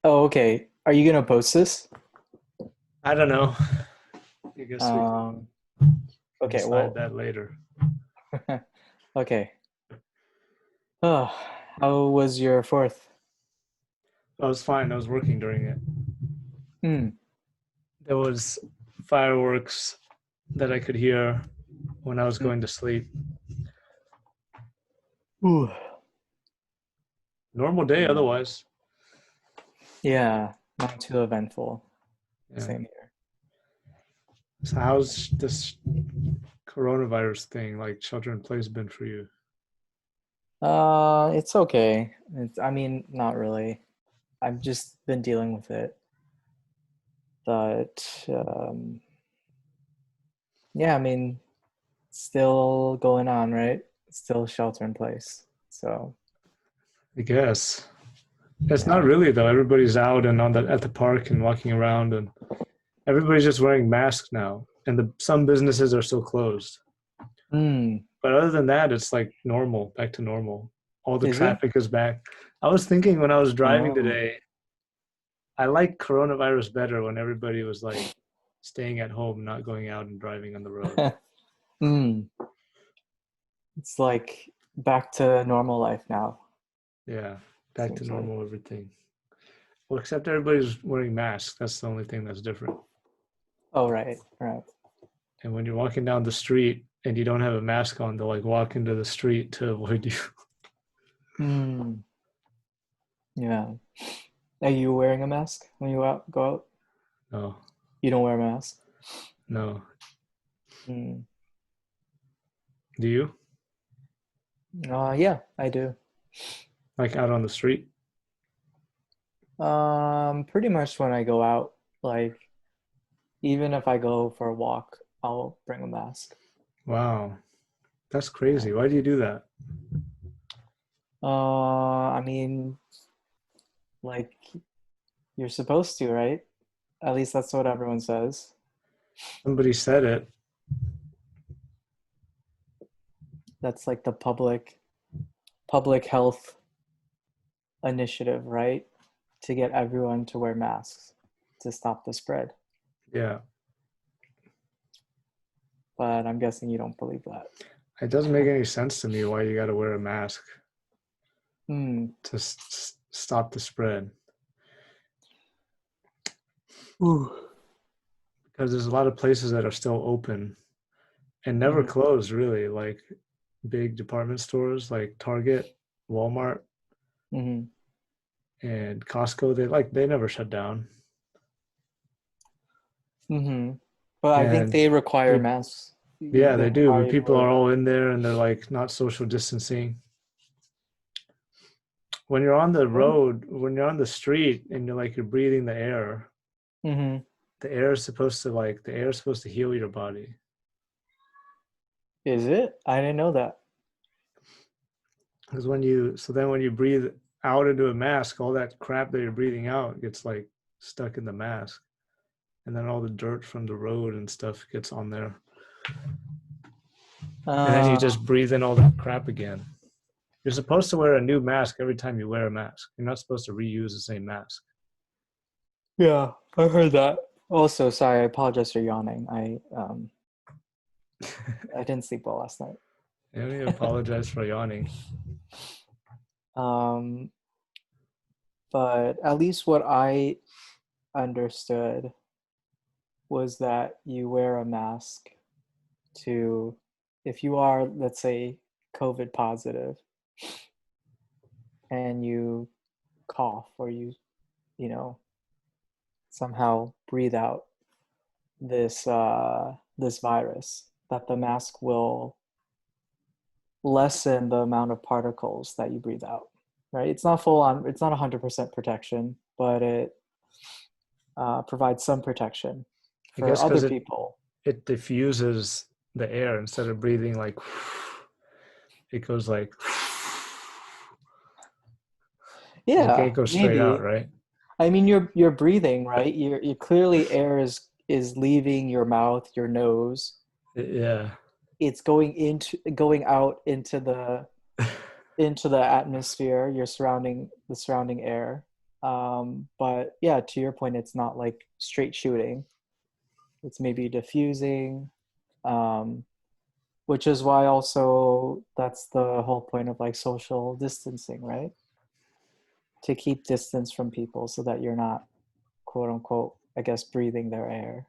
Oh, okay. Are you gonna post this? I don't know. I guess we can Um, okay, decide well, that later. okay. Oh, how was your fourth? I was fine. I was working during it. Hmm. There was fireworks that I could hear when I was Hmm. going to sleep. Ooh. Normal day Yeah. otherwise. Yeah, not too eventful. Yeah. Same here. So how's this coronavirus thing, like shelter in place, been for you? It's okay. I mean, not really. I've just been dealing with it. But yeah, I mean, still going on, right? Still shelter in place. So, I guess. It's not yeah. really though. Everybody's out and on the at the park and walking around, and everybody's just wearing masks now. And some businesses are still closed. Hmm. But other than that, it's like normal, back to normal. All the Is it? traffic is back. I was thinking when I was driving Oh. today, I like coronavirus better when everybody was like staying at home, not going out and driving on the road. Hmm. It's like back to normal life now, Yeah, back to seems like. normal everything. Well, except everybody's wearing masks. That's the only thing that's different. Oh, right, right. And when you're walking down the street and you don't have a mask on, they'll like walk into the street to avoid you. Hmm. Yeah. Are you wearing a mask when you go out? No, You don't wear a mask? no. Hmm. Do you? Yeah, I do. Like out on the street? Pretty much when I go out, like even if I go for a walk, I'll bring a mask. Wow, that's Yeah. crazy. Why do you do that? I mean, like you're supposed to, right? At least that's what everyone says. Somebody said it. That's like the public health initiative, right? To get everyone to wear masks to stop the spread. Yeah. But I'm guessing you don't believe that. It doesn't make any sense to me why you got to wear a mask Hmm. to stop the spread. Ooh. Because there's a lot of places that are still open and never Mm-hmm. closed, really, like big department stores like Target, Walmart, Mm-hmm. and Costco. They never shut down. Mm-hmm. But I think And they require pe- masks. yeah, They they do. require But you to people wear are them. all in there and they're like not social distancing. When you're on the Really? road, when you're on the street and you're breathing Mm-hmm. the air is supposed to heal your body. Is it? I didn't know that. Because when you breathe out into a mask, all that crap that you're breathing out gets like stuck in the mask, and then all the dirt from the road and stuff gets on there, and then you Uh, just breathe in all that crap again. You're supposed to wear a new mask every time you wear a mask. You're not supposed to reuse the same mask. yeah, I heard that. Also, sorry, I apologize for yawning. I didn't sleep well last night. I don't even apologize for yawning. Um, but at least what I understood was that you wear a mask to, if you are, let's say, COVID positive and you cough or you know, somehow breathe out this virus, that the mask will lessen the amount of particles that you breathe out. Right? It's not full on. It's not 100% protection, but it provides some protection I for guess other because people. it diffuses the air instead of breathing like it goes like it Yeah, can't go straight out, maybe. right? I mean, you're breathing, right? You're clearly air is leaving your mouth, your nose. Yeah. It's going out into the atmosphere, your surrounding the surrounding air. But yeah, to your point, it's not like straight shooting. It's maybe diffusing, um, which is why also that's the whole point of like social distancing, right? To keep distance from people so that you're not, quote unquote, I guess, breathing their air.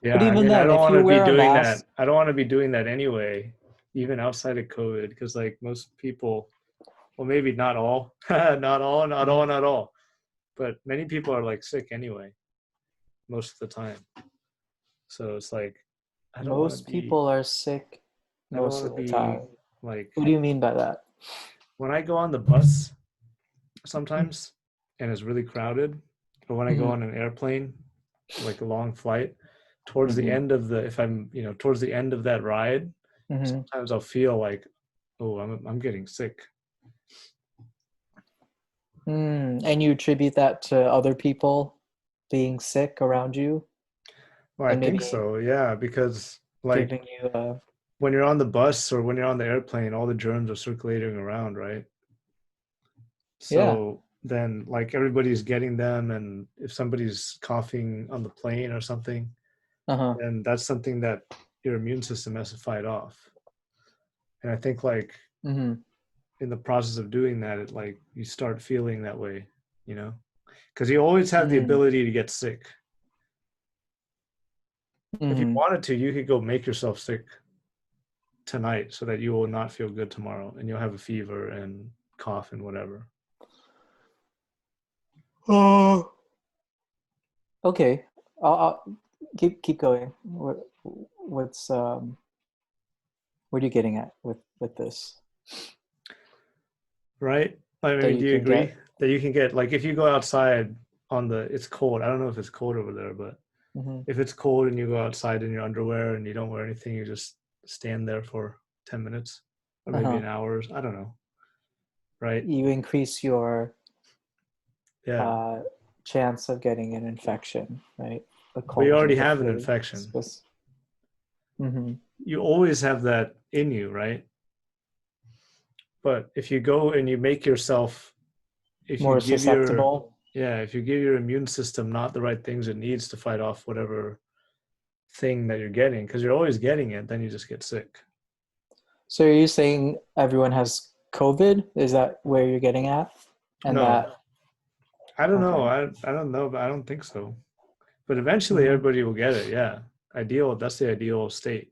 Yeah, But I even mean, I then, don't if want you to be wear a doing mask, that. I don't want to be doing that anyway, even outside of COVID, because like most people, well, maybe not all, mhm, not all, but many people are like sick anyway, most of the time. So it's like, I don't want to most be, people are sick I don't most want to of the be time. like, What do you mean by that? when I go on the bus sometimes and it's really crowded, or when I go Mhm, on an airplane, like a long flight, towards the mhm, end of the, if I'm, towards the end of that ride, mhm. sometimes I'll feel like, oh, I'm getting sick. And you attribute that to other people being sick around you Well, I and think maybe so, yeah, because like giving you a, when you're on the bus or when you're on the airplane, all the germs are circulating around, right? yeah. So then like everybody's getting them, and if somebody's coughing on the plane or something, Uh-huh. then that's something that your immune system has to fight off. And I think like Hmm. in the process of doing that, it like you start feeling that way, you know, because you always have the Mm. ability to get sick. If you Hmm. wanted to, you could go make yourself sick tonight so that you will not feel good tomorrow and you'll have a fever and cough and whatever. Oh. Okay. I'll keep going. What's what are you getting at with this? Right? I That mean, you do you can agree get. that you can get like if you go outside on the it's cold. I don't know if it's cold over there, but Hmm. if it's cold and you go outside in your underwear and you don't wear anything, you just stand there for 10 minutes or maybe Uh-huh. an hour. I don't know. Right? You increase your Yeah. uh, chance of getting an infection, right? A But you cold or already the have an flu. infection. Mm-hmm. You always have that in you, right? But if you go and you make yourself, if you More give your, susceptible. yeah, if you give your immune system not the right things it needs to fight off whatever thing that you're getting, because you're always getting it, then you just get sick. So are you saying everyone has COVID? Is that where you're getting at? And No, that, I don't know. okay. I don't know, but I don't think so. But eventually Hmm. everybody will get it. Yeah. Ideal. That's the ideal state.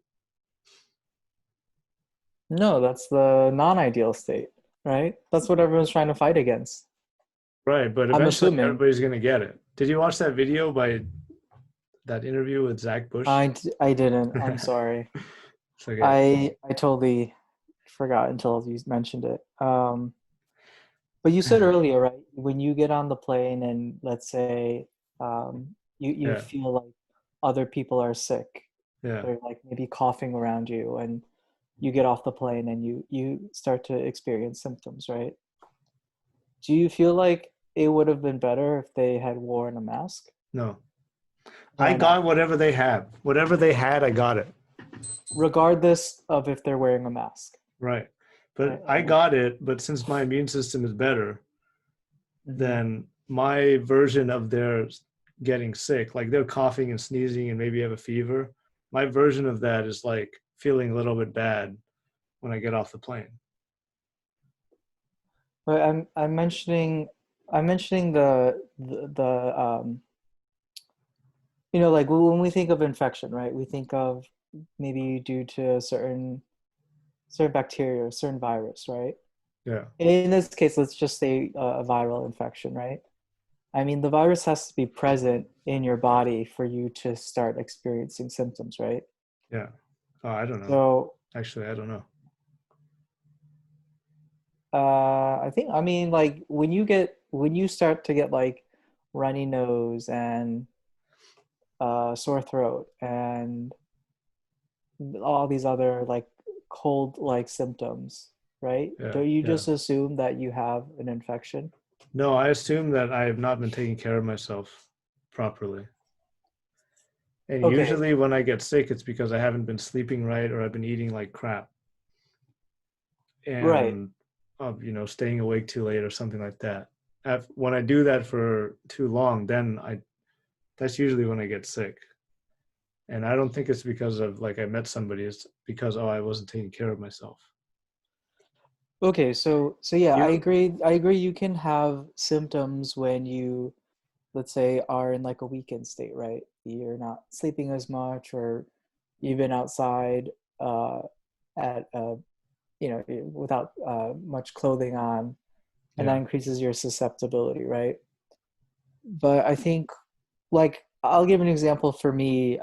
No, that's the non-ideal state, right? That's what everyone's trying to fight against. Right. But I'm eventually assuming. everybody's going to get it. Did you watch that video by that interview with Zach Bush? I didn't. I'm sorry. It's okay. I totally forgot until you mentioned it. But you said earlier, right? When you get on the plane and let's say you Yeah. feel like other people are sick, Yeah. they're like maybe coughing around you, and you get off the plane and you start to experience symptoms, right? Do you feel like it would have been better if they had worn a mask? No. I Why got not? whatever they have. Whatever they had, I got it. Regardless of if they're wearing a mask, Right. right? But I got it. But since my immune system is better, Mm-hmm. then my version of their getting sick, like they're coughing and sneezing and maybe have a fever, my version of that is like feeling a little bit bad when I get off the plane. But I'm mentioning like when we think of infection, right? We think of maybe due to a certain bacteria or certain virus, right? Yeah. In this case, let's just say a viral infection, right? I mean, the virus has to be present in your body for you to start experiencing symptoms, right? Yeah. Oh, I don't know. So, Actually, I don't know. I mean, like when you start to get like runny nose and sore throat and all these other like cold like symptoms, right? Yeah. Don't you Yeah. just assume that you have an infection? No, I assume that I have not been taking care of myself properly. And Okay, usually when I get sick, it's because I haven't been sleeping right or I've been eating like crap. right. And staying awake too late or something like that. When I do that for too long, then I that's usually when I get sick. And I don't think it's because of like I met somebody. It's because I wasn't taking care of myself. Okay, so yeah, I You agree. I agree you can have symptoms when you, let's say, are in like a weakened state, right? You're not sleeping as much, or you've been outside uh at without much clothing on, and that Yeah. increases your susceptibility, right? But I think, like, I'll give an example for me.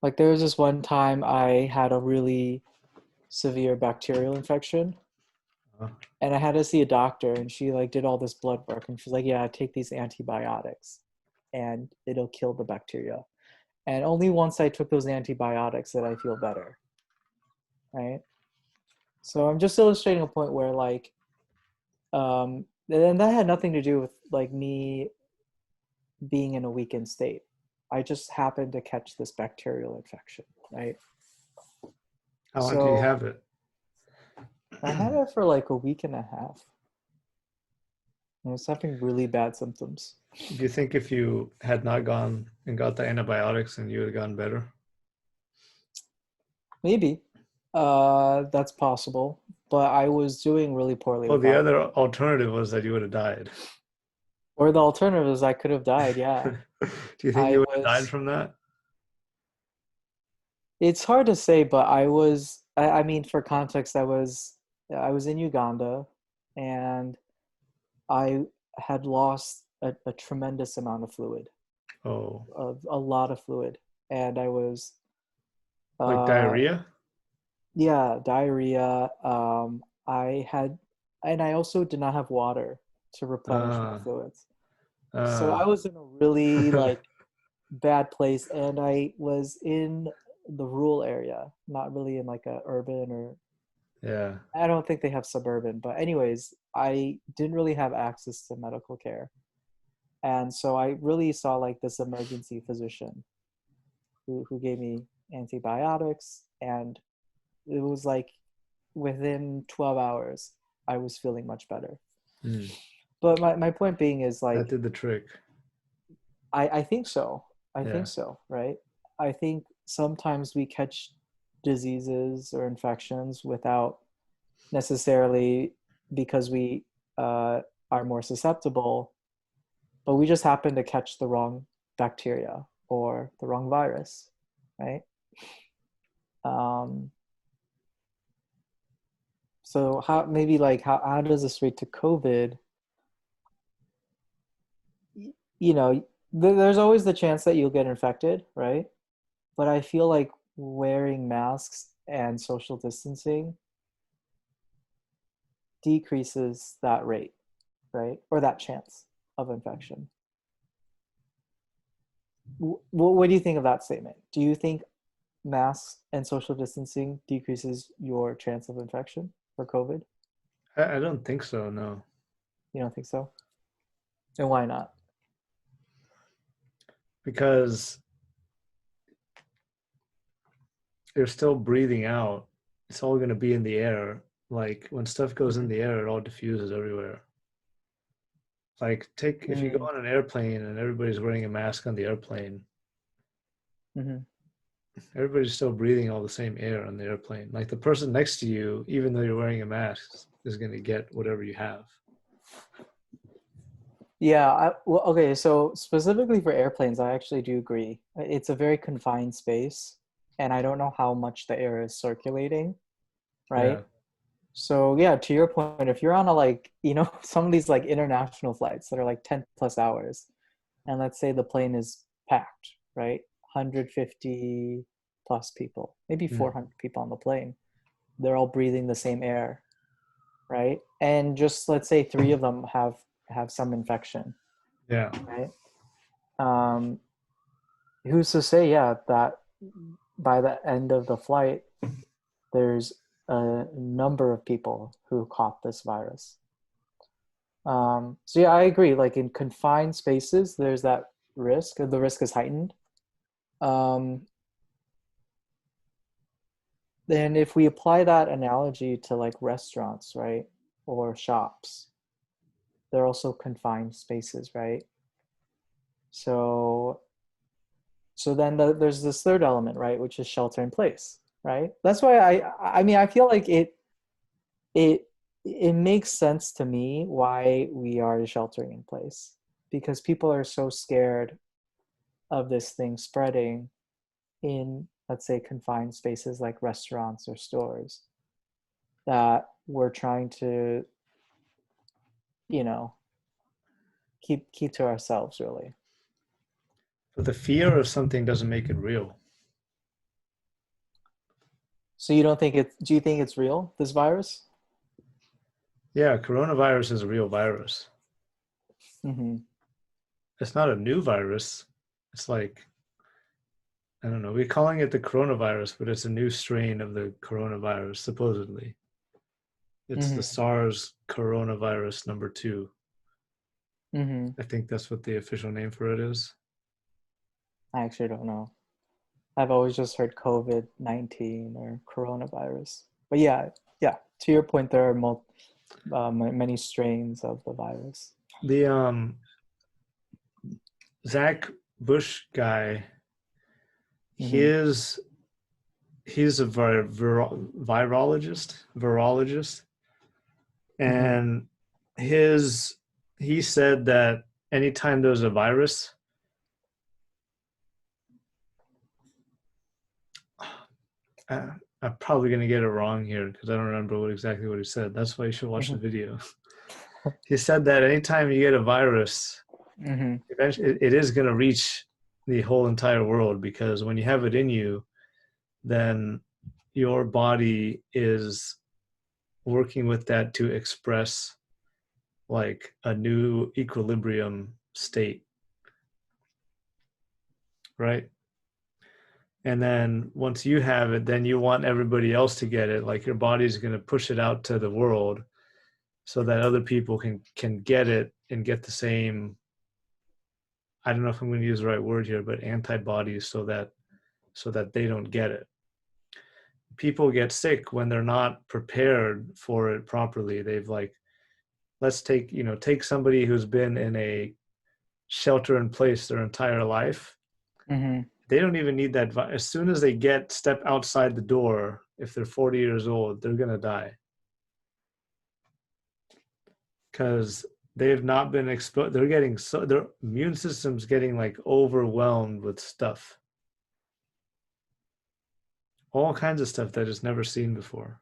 Like there was this one time I had a really severe bacterial infection, Uh, and I had to see a doctor, and she like did all this blood work, and she's like, yeah, take these antibiotics and it'll kill the bacteria. And only once I took those antibiotics did I feel better, right? So I'm just illustrating a point where like and that had nothing to do with like me being in a weakened state. I just happened to catch this bacterial infection, right? how long do you So have it? I had it for like a week and a half. I was having really bad symptoms. Do you think if you had not gone and got the antibiotics, and you would have gotten better? Maybe. That's possible. But I was doing really poorly Well, the without other them. alternative was that you would have died. Or the alternative is I could have died, yeah. Do you think I you would have died was from that? it's hard to say, but I mean for context, I was in Uganda, and I had lost a tremendous amount of fluid, Oh, of a lot of fluid. And I was like uh diarrhea? yeah, diarrhea. I had and I also did not have water to replenish my Uh, fluids. So uh, I was in a really like bad place, and I was in the rural area, not really in like a urban, or yeah. I don't think they have suburban, but anyways, I didn't really have access to medical care. And so I really saw like this emergency physician who gave me antibiotics, and it was like within 12 hours I was feeling much better. Hmm. But my point being is That like did the trick. I think so. I think Yeah. so, right? I think sometimes we catch diseases or infections without necessarily because we are more susceptible, but we just happen to catch the wrong bacteria or the wrong virus, right? Um, so how maybe like how does this relate to COVID? You know, there's always the chance that you'll get infected, right? But I feel like wearing masks and social distancing decreases that rate, right? Or that chance of infection. What do you think of that statement? Do you think masks and social distancing decreases your chance of infection for COVID? I don't think so, no. You don't think so? And why not? Because you're still breathing out. It's all going to be in the air. Like when stuff goes in Mm-hmm. the air, it all diffuses everywhere. Like take if you go Mm-hmm. on an airplane and everybody's wearing a mask on the airplane, Mm-hmm. everybody's still breathing all the same air on the airplane. Like the person next to you, even though you're wearing a mask, is going to get whatever you have. Yeah, well, okay, so specifically for airplanes, I actually do agree. It's a very confined space, and I don't know how much the air is circulating, Yeah. right? So yeah, to your point, if you're on a like, some of these like international flights that are like 10 plus hours, and let's say the plane is packed, right? 150 plus people, maybe Mm. 400 people on the plane. They're all breathing the same air, right? And just let's say three of them have some infection, Yeah. right? Um, who's to say, yeah, that by the end of the flight, there's a number of people who caught this virus. So yeah, I agree. Like in confined spaces, there's that risk. The risk is heightened. Um, then if we apply that analogy to like restaurants, right, or shops, they're also confined spaces, right? So then there's this third element, right, which is shelter in place, right? That's why I mean I feel like it it makes sense to me why we are sheltering in place, because people are so scared of this thing spreading in, let's say, confined spaces like restaurants or stores, that we're trying to, you know, keep to ourselves, really. But the fear of something doesn't make it real. So you don't think do you think it's real, this virus? Yeah, coronavirus is a real virus. Mm-hmm. It's not a new virus. It's like, I don't know, we're calling it the coronavirus, but it's a new strain of the coronavirus, supposedly. It's the Mm-hmm. SARS coronavirus number 2. Mm-hmm. I think that's what the official name for it is. I actually don't know. I've always just heard COVID-19 or coronavirus. But yeah, yeah. To your point, there are many strains of the virus. The Zach Bush guy, Mm-hmm. his he's a virologist, Mm-hmm. and his he said that anytime there's a virus, uh, I'm probably gonna get it wrong here because I don't remember exactly what he said. That's why you should watch the Mm-hmm. video. He said that anytime you get a virus, Mm-hmm. eventually it is gonna reach the whole entire world, because when you have it in you, then your body is working with that to express like a new equilibrium state, right? And then once you have it, then you want everybody else to get it. Like your body's going to push it out to the world so that other people can get it and get the same, I don't know if I'm going to use the right word here, but antibodies, so that they don't get it. People get sick when they're not prepared for it properly. They've like, let's take somebody who's been in a shelter in place their entire life. Mm-hmm. They don't even need that. As soon as they step outside the door, if they're 40 years old, they're going to die because they've not been exposed. They're getting their immune system's getting like overwhelmed with stuff, all kinds of stuff that it's never seen before.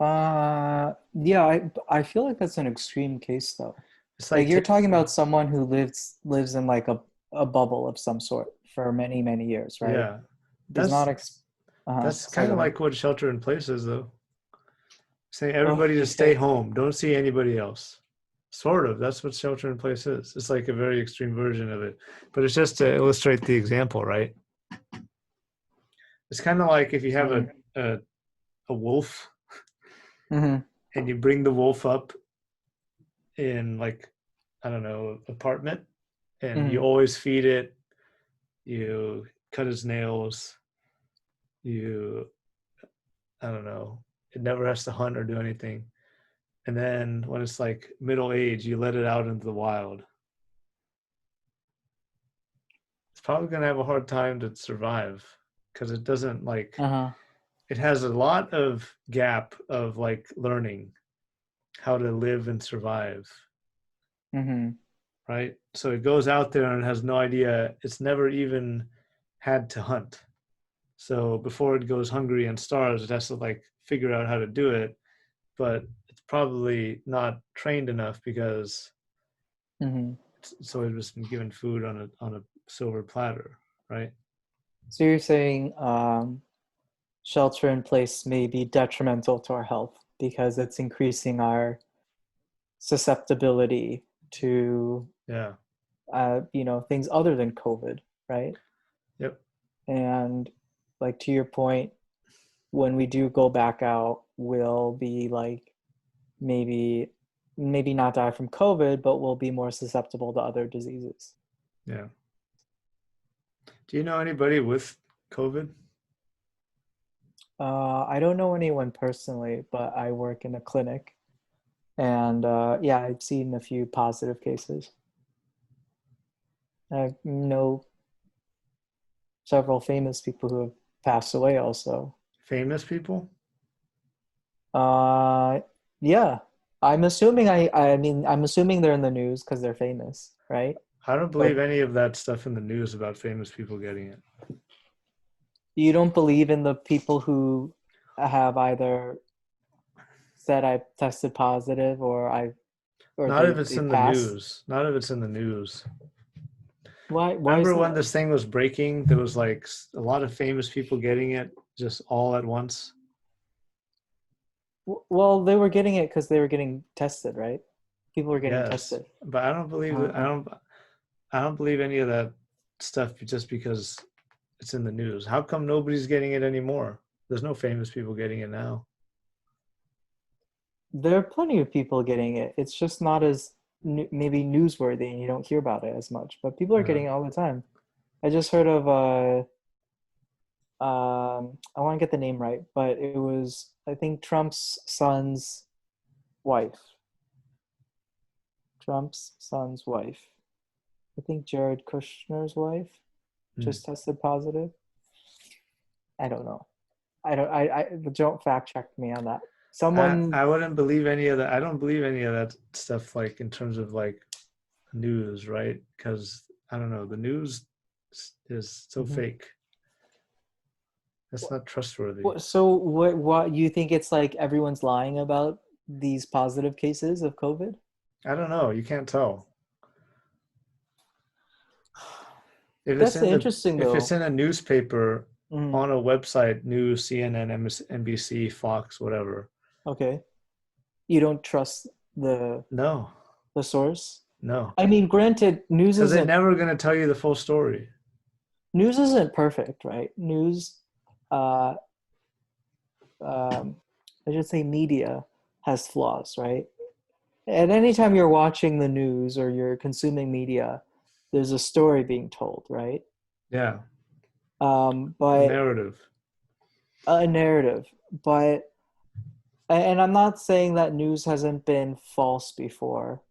Yeah, I feel like that's an extreme case though. It's Like like you're talking about someone who lives in like a bubble of some sort for many years, right? yeah, Does not that's ex uh-huh. that's Sorry, kind go of ahead. like what shelter in place is, though. Saying Oh, everybody you to stay think? home, don't see anybody else. Sort of. That's what shelter in place is. It's like a very extreme version of it, but it's just to illustrate the example, right? It's kind of like if you have Mm. a a wolf Mm-hmm. and you bring the wolf up in, like, I don't know, apartment, and you Mm-hmm. always feed it, you cut its nails, you, I don't know, it never has to hunt or do anything. And then when it's like middle age, you let it out into the wild. It's probably going to have a hard time to survive because it doesn't like, Uh-huh. it has a lot of gap of like learning how to live and survive, Mm-hmm. right? So it goes out there and has no idea. It's never even had to hunt. So before it goes hungry and starves, it has to like figure out how to do it. But it's probably not trained enough because Mm-hmm. so it was been given food on a silver platter, right? So you're saying shelter in place may be detrimental to our health because it's increasing our susceptibility to Yeah. things other than COVID, right? Yep. And like to your point, when we do go back out, we'll be like maybe not die from COVID, but we'll be more susceptible to other diseases. Yeah. Do you know anybody with COVID? I don't know anyone personally, but I work in a clinic, and yeah, I've seen a few positive cases. I know several famous people who have passed away also. Famous people? Uh, yeah, I'm assuming I mean, I'm assuming they're in the news because they're famous, right? I don't But believe any of that stuff in the news about famous people getting it. you don't believe in the people who have either said I tested positive or Not if it's they in the passed. news. Not if it's in the news. Why is Remember when that? this thing was breaking? There was like a lot of famous people getting it just all at once. Well, they were getting it because they were getting tested, right? People were getting Yes, tested. but I don't believe that. Uh, I don't believe any of that stuff just because it's in the news. How come nobody's getting it anymore? There's no famous people getting it now. there are plenty of people getting it. It's just not as maybe newsworthy, and you don't hear about it as much. But people are Uh, getting it all the time. I just heard of I want to get the name right, but it was I think Trump's son's wife. Trump's son's wife. I think Jared Kushner's wife hmm. just tested positive. I don't know. I don't fact check me on that. Someone, I wouldn't believe any of that. I don't believe any of that stuff, like in terms of like news, right? Because I don't know, the news is so mhm. fake. That's not trustworthy. So what you think it's like everyone's lying about these positive cases of COVID? I don't know. You can't tell if it's That's in the interesting if it's though. in a newspaper, Mhm. on a website, news, CNN, NBC, Fox, whatever. Okay. You don't trust the No, the source? no, I mean, granted, because they're never going to tell you the full story. news isn't perfect, right? News, uh, um, I should say, media has flaws, right? And anytime you're watching the news or you're consuming media, there's a story being told, right? Yeah, a But narrative. a narrative. But and I'm not saying that news hasn't been false before,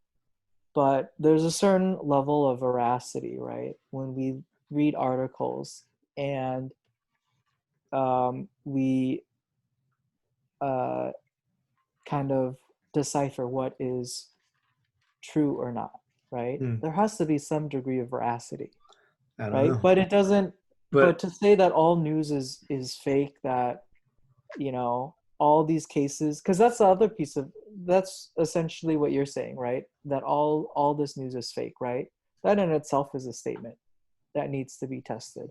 but there's a certain level of veracity, right? When we read articles and we uh, kind of decipher what is true or not, right? Hmm, There has to be some degree of veracity, I don't right? know, But it doesn't. But but to say that all news is fake, that all these cases, because that's the other piece of that's essentially what you're saying, right? That all this news is fake, right? That in itself is a statement that needs to be tested,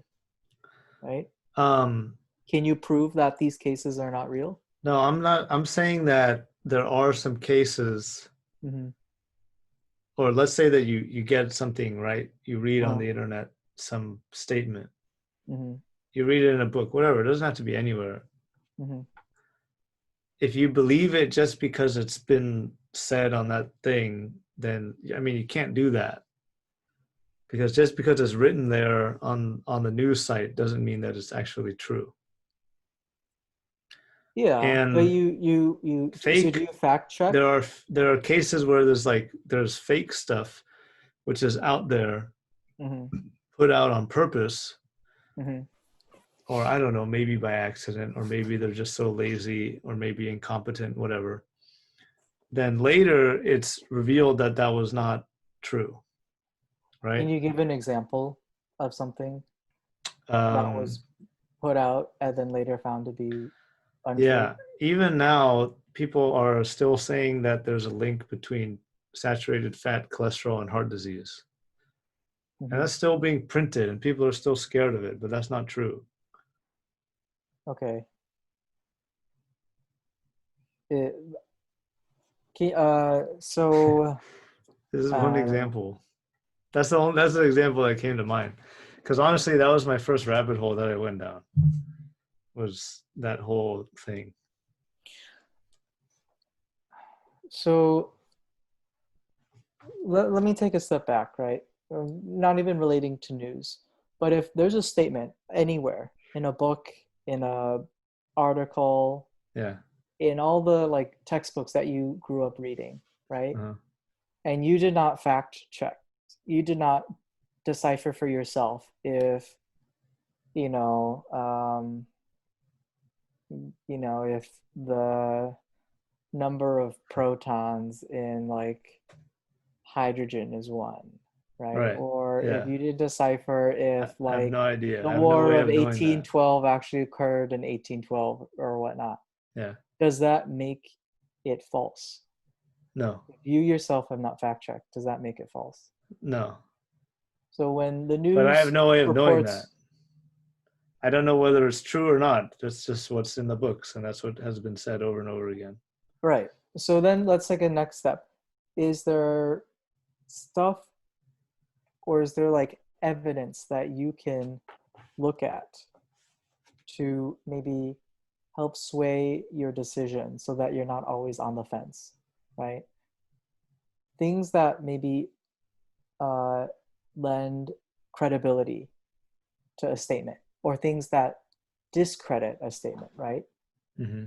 right? um, Can you prove that these cases are not real? no, I'm not. I'm saying that there are some cases, Mm-hmm. or let's say that you get something right. You read on Uh, the internet some statement. mm-hmm. You read it in a book, whatever. It doesn't have to be anywhere. Mm-hmm. If you believe it just because it's been said on that thing, then I mean you can't do that, because just because it's written there on the news site doesn't mean that it's actually true. Yeah, but And you so do fake, you fact check? there are cases where there's fake stuff which is out there, Mm-hmm. put out on purpose, Mm-hmm. or I don't know, maybe by accident, or maybe they're just so lazy, or maybe incompetent, whatever. Then later it's revealed that that was not true, Can right? you give an example of something that Um, was put out and then later found to be untrue? yeah, even now, people are still saying that there's a link between saturated fat, cholesterol, and heart disease. And Mm-hmm. that's still being printed, and people are still scared of it, but that's not true. Okay. It, so This is one uh, example. That's the example that came to mind. Because honestly, that was my first rabbit hole that I went down, was that whole thing. so let me take a step back, right? Not even relating to news, but if there's a statement anywhere in a book, in a article, Yeah. in all the like textbooks that you grew up reading, right? Uh-huh. And you did not fact check. You did not decipher for yourself if, you know, if the number of protons in like hydrogen is one, right? Right. Or if Yeah. you did decipher if I have like no idea. the I have no War way of of knowing that. 1812 actually occurred in 1812 or whatnot. Yeah. Does that make it false? No. If you yourself have not fact checked, does that make it false? No. So when the But I have news no way of knowing that. reports, I don't know whether it's true or not. That's just what's in the books, and that's what has been said over and over again. right? So then let's take a next step. Is there stuff or is there like evidence that you can look at to maybe help sway your decision so that you're not always on the fence, right? Things that maybe uh, lend credibility to a statement or things that discredit a statement, right? Mm-hmm.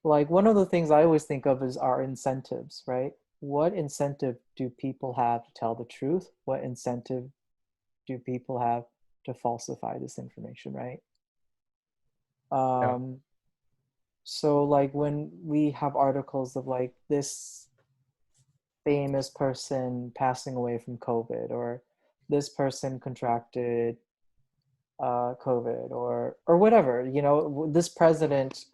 Like one of the things I always think of is our incentives, right? What incentive do people have to tell the truth? What incentive do people have to falsify this information, right? Yeah. Um, so like when we have articles of like this famous person passing away from COVID or this person contracted COVID or whatever, this president,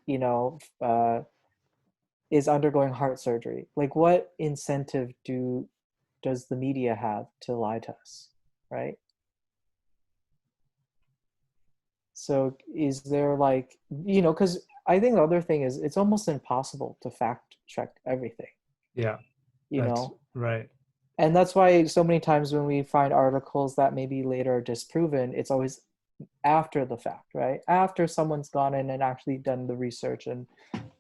is undergoing heart surgery. Like what incentive does the media have to lie to us, right? So is there like, because I think the other thing is it's almost impossible to fact check everything, Yeah. you That's know? right. And that's why so many times when we find articles that maybe later are disproven, it's always after the fact, right? After someone's gone in and actually done the research and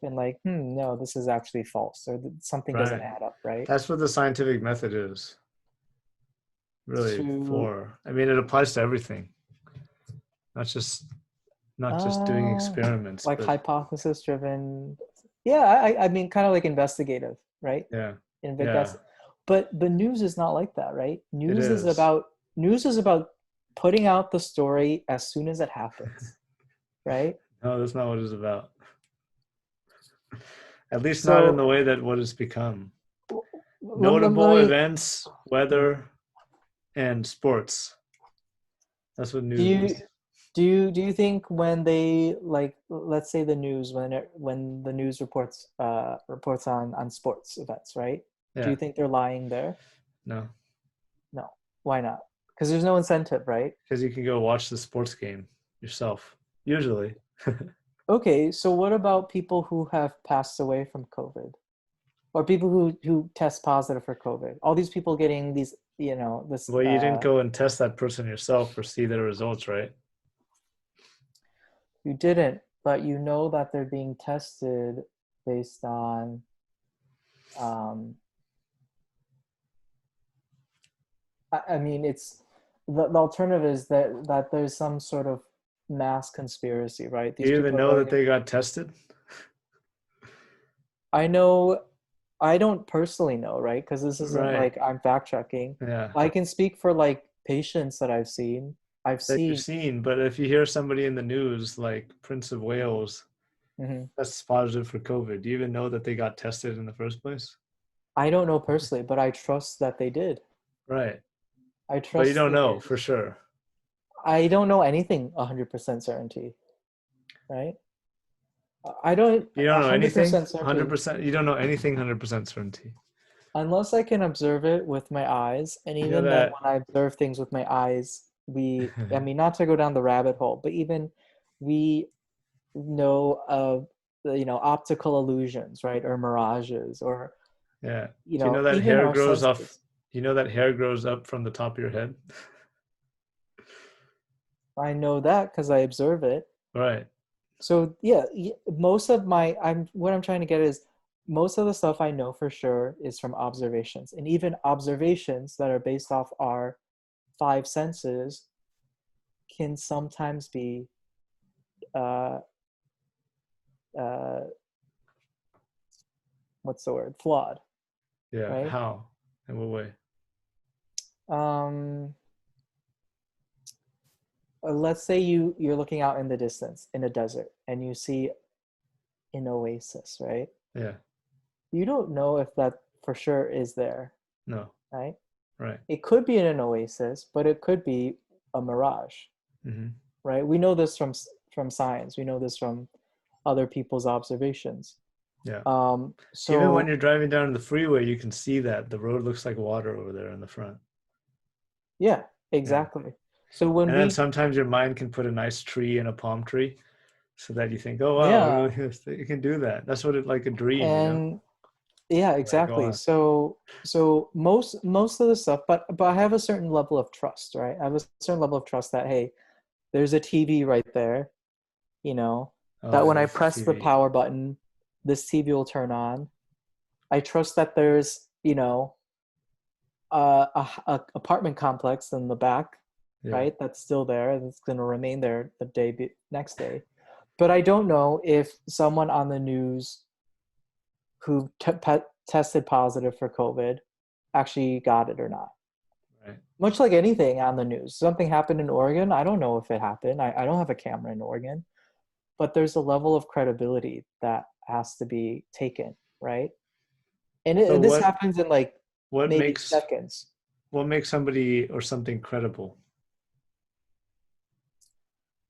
been like, no, this is actually false or something doesn't Right. add up, right? That's what the scientific method is really To for. I mean, it applies to everything, not just not just doing uh experiments, like but hypothesis driven. Yeah, I mean kind of like investigative, right? yeah, That's yeah, but news is not like that, right? it is. News is about putting out the story as soon as it happens, right? No, that's not what it's about. At least not in the So way that what it's become. let Notable me events, hmm. weather, and sports. That's what do news you is. do you think when they like let's say the news when the news reports on sports events, right? Do you Yeah. think they're lying there? No, No. Why not? Because there's no incentive, right? because you can go watch the sports game yourself. Usually. Okay, so what about people who have passed away from COVID? Or people who test positive for COVID? All these people getting these, this Well, you didn't go and test that person yourself or see their results, right? you didn't, but you know that they're being tested based on um I mean it's the alternative is that there's some sort of mass conspiracy, right? Do These you even people are know going that in. they got tested? I know I don't personally know, right? Because this isn't Right. like I'm fact checking. Yeah. I can speak for like patients that I've seen. I've That you've seen. seen, but if you hear somebody in the news like Prince of Wales Mhm. that's positive for COVID, do you even know that they got tested in the first place? I don't know personally, but I trust that they did. Right. I But you trust don't know their. for sure. I don't know anything 100% certainty, right? I don't You don't know anything 100% certainty 100%. You don't know anything 100% certainty. unless I can observe it with my eyes. And You know even then, that. when I observe things with my eyes, I mean, not to go down the rabbit hole, but even we know of, optical illusions, right? Or mirages, or, Yeah. Do you know that even hair our grows off? senses. You know that hair grows up from the top of your head? I know that because I observe it. Right. So yeah, most of what I'm trying to get is most of the stuff I know for sure is from observations, and even observations that are based off our five senses can sometimes be uh, uh, what's the word? Flawed, Yeah. right? How? In what way? Um, let's say you're looking out in the distance in a desert and you see an oasis, right? Yeah. You don't know if that for sure is there, No. right? Right. It could be an oasis, but it could be a mirage, Hmm. right? We know this from science. We know this from other people's observations. Yeah. Even when So you're driving down the freeway, you can see that the road looks like water over there in the front. yeah, Yeah. exactly. So when And then we sometimes your mind can put a nice tree in a palm tree so that you think, oh, wow, it yeah, really is. You can do that. That's what it like a dream, you know? and yeah, Like, go exactly. on. So most of the stuff, but I have a certain level of trust, right? I have a certain level of trust that hey, there's a TV right there, you know, Oh, that when I there's the press the TV. power button, this TV will turn on. I trust that there's, a apartment complex in the back, Yeah. right? That's still there and it's going to remain there the next day. But I don't know if someone on the news who tested positive for COVID actually got it or not. Right. Much like anything on the news, something happened in Oregon. I don't know if it happened. I don't have a camera in Oregon, but there's a level of credibility that has to be taken, right? And So this happens in like what maybe makes seconds. what makes somebody or something credible?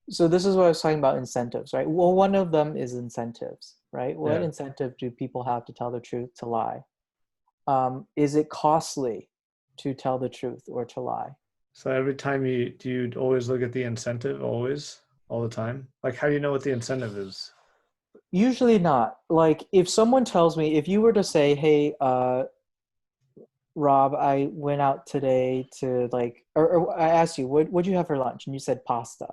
So this is what I was talking about incentives, right? Well, one of them is incentives, right? What Yeah. incentive do people have to tell the truth, to lie? Is it costly to tell the truth or to lie? So every time you always look at the incentive always all the time? Like how do you know what the incentive is? Usually not. Like if someone tells me, if you were to say, hey, Rob, I went out today to like, or I asked you, what'd you have for lunch? And you said pasta.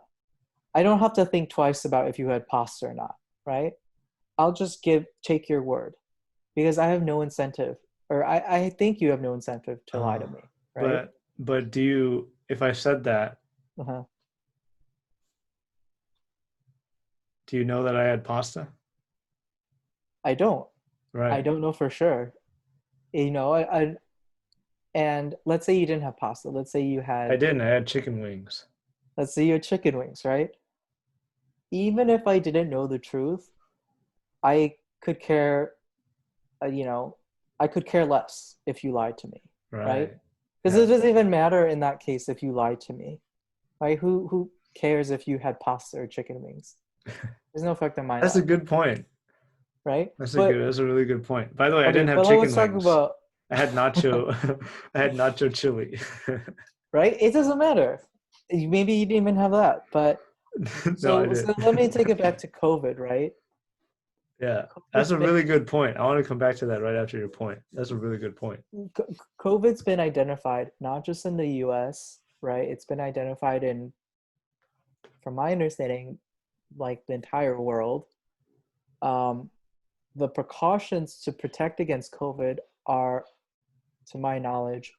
I don't have to think twice about if you had pasta or not, right? I'll just take your word because I have no incentive, or I think you have no incentive to lie to Uh, me, right? but do you if I said that, Uh-huh. do you know that I had pasta? I don't. I Right. don't know for sure. And let's say you didn't have pasta. I didn't. I had chicken wings. Let's say you had chicken wings, right? Even if I didn't know the truth, I could care, uh, you know, I could care less if you lied to me, right? Right. Because it Yeah. doesn't even matter in that case if you lied to me, right? Who cares if you had pasta or chicken wings? There's no effect on my That's a life, good point. right? That's a really good point. By the way, I Okay, didn't have but let's chicken talk wings. about I had nacho I had nacho chili. right. It doesn't matter. Maybe you didn't even have that, but No, I so did. let me take it back to COVID, right? Yeah. That's COVID's a been really good point. I want to come back to that right after your point. That's a really good point. COVID's been identified not just in the US, right? It's been identified in, from my understanding, like the entire world. Um, the precautions to protect against COVID are, to my knowledge,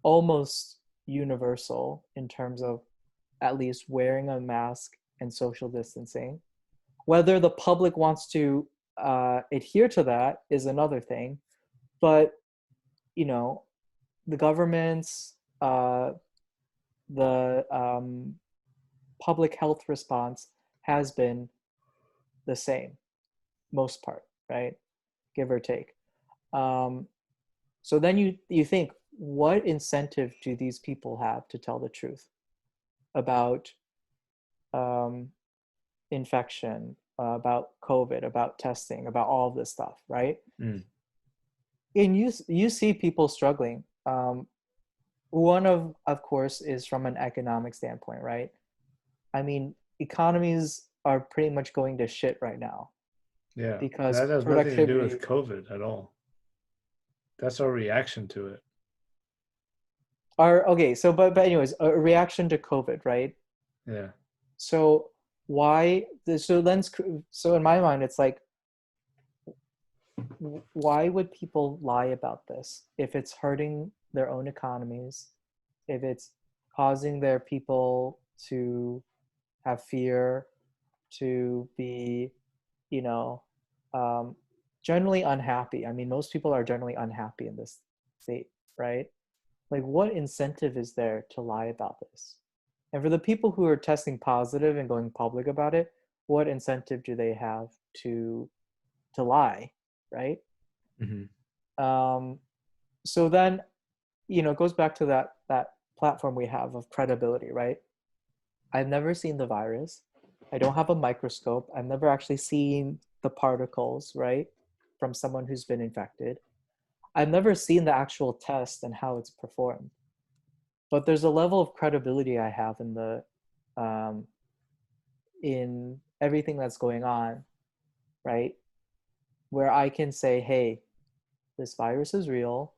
almost universal in terms of at least wearing a mask and social distancing. Whether the public wants to adhere to that is another thing, but you know, the governments, the public health response has been the same, most part, right? Give or take. Um, so then you think, what incentive do these people have to tell the truth about um, infection, about COVID, about testing, about all of this stuff, right? Mm. And you see people struggling. One of course is from an economic standpoint, right? I mean, economies are pretty much going to shit right now Yeah. because That has nothing to do with productivity COVID at all. That's our reaction to it. are okay. So, but anyways, a reaction to COVID, right? Yeah. So why? So in my mind, it's like, why would people lie about this if it's hurting their own economies, if it's causing their people to have fear, to be, you know, um, generally unhappy. I mean, most people are generally unhappy in this state, right? Like, what incentive is there to lie about this? And for the people who are testing positive and going public about it, what incentive do they have to lie, right? Hmm. Um, so then, it goes back to that platform we have of credibility, right? I've never seen the virus. I don't have a microscope. I've never actually seen the particles, right, from someone who's been infected. I've never seen the actual test and how it's performed. But there's a level of credibility I have um, in everything that's going on, right? Where I can say, hey, this virus is real.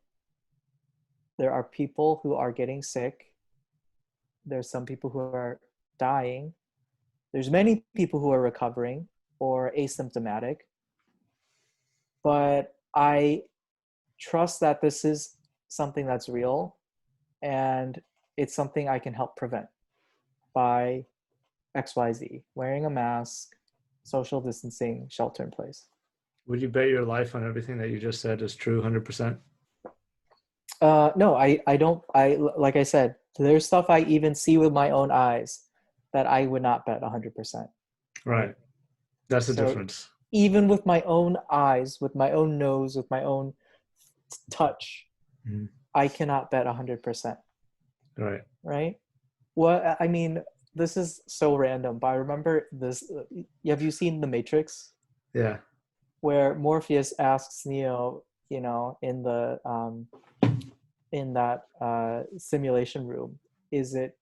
There are people who are getting sick. There's some people who are dying. There's many people who are recovering or asymptomatic. But I trust that this is something that's real and it's something I can help prevent by XYZ, wearing a mask, social distancing, shelter in place. Would you bet your life on everything that you just said is true 100%? No, I don't. Like I said, there's stuff I even see with my own eyes that I would not bet 100%. Right. That's the So difference. even with my own eyes, with my own nose, with my own touch, Mhm. I cannot bet 100%. Right. Right? What I mean, this is so random, but I remember this. Have you seen The Matrix, Yeah. where Morpheus asks Neo, in that simulation room,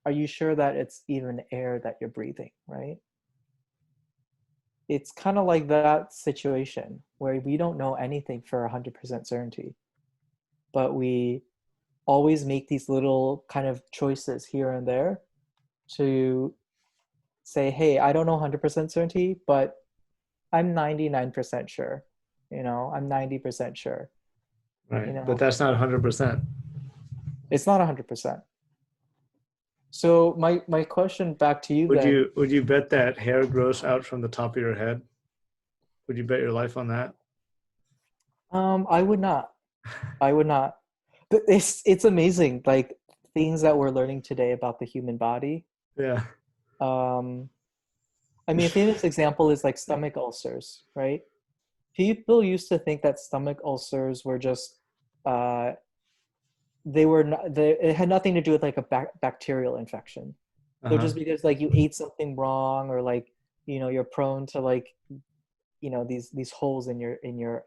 are you sure that it's even air that you're breathing, right? It's kind of like that situation where we don't know anything for 100% certainty, but we always make these little kind of choices here and there to say, hey, I don't know 100% certainty, but I'm 99% sure. I'm 90% sure. Right. But that's not 100%. It's not 100%. So my question back to you Would then, you bet that hair grows out from the top of your head? Would you bet your life on that? I would not. I would not. But it's amazing, like things that we're learning today about the human body. Yeah. Um, I mean, a famous example is like stomach ulcers, right? People used to think that stomach ulcers were just uh, it had nothing to do with like a bacterial infection. They're Uh-huh. just because like you ate something wrong, or like you're prone to like these holes in your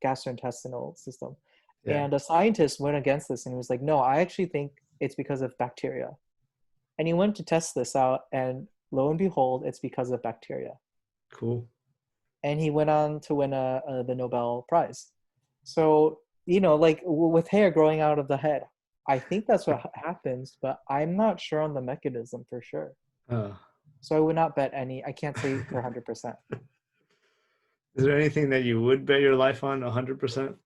gastrointestinal system. Yeah. And a scientist went against this and he was like, no, I actually think it's because of bacteria. And he went to test this out, and lo and behold, it's because of bacteria. Cool. And he went on to win the Nobel Prize. So, like with hair growing out of the head, I think that's what happens, but I'm not sure on the mechanism for sure. Uh, So I would not bet I can't say for 100%. is there anything that you would bet your life on 100%?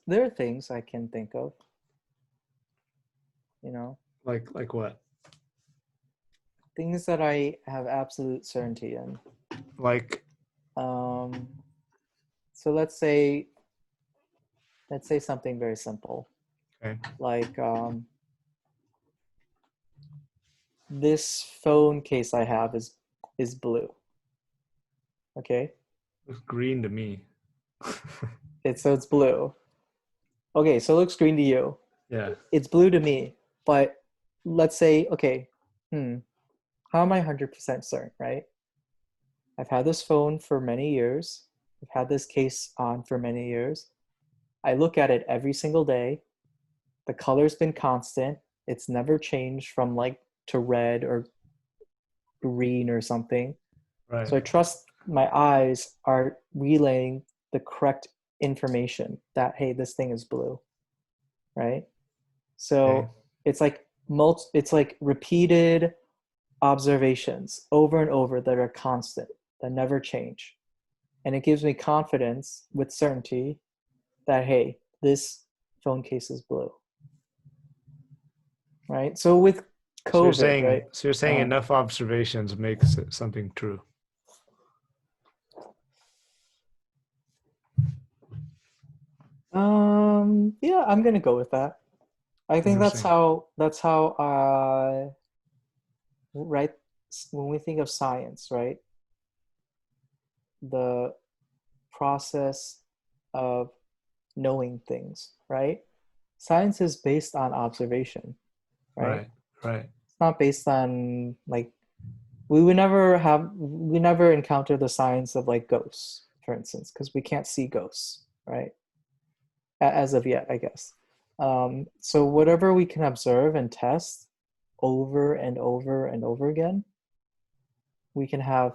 There are things I can think of, you know, Like what? things that I have absolute certainty in. Like, Um, so let's say something very simple, okay. like this phone case I have is blue. Okay, Looks green to me. it's blue. Okay, so it looks green to you. Yeah. It's blue to me, but let's say, okay, how am I 100% certain, right? I've had this phone for many years. I've had this case on for many years. I look at it every single day. The color's been constant. It's never changed from like to red or green or something. Right. So I trust my eyes are relaying the correct information that, hey, this thing is blue, right? Okay. So it's like repeated observations over and over that are constant, that never change. and it gives me confidence with certainty that, hey, this phone case is blue, right? So with COVID, right? So you're saying Uh, enough observations makes it something true. yeah, I'm gonna go with that. I think Interesting. that's how right, when we think of science, right? The process of knowing things, right? Science is based on observation, right? Right. Right. It's not based on like we never encounter the science of like ghosts, for instance, because we can't see ghosts, right? As of yet, I guess. So whatever we can observe and test over and over and over again, we can have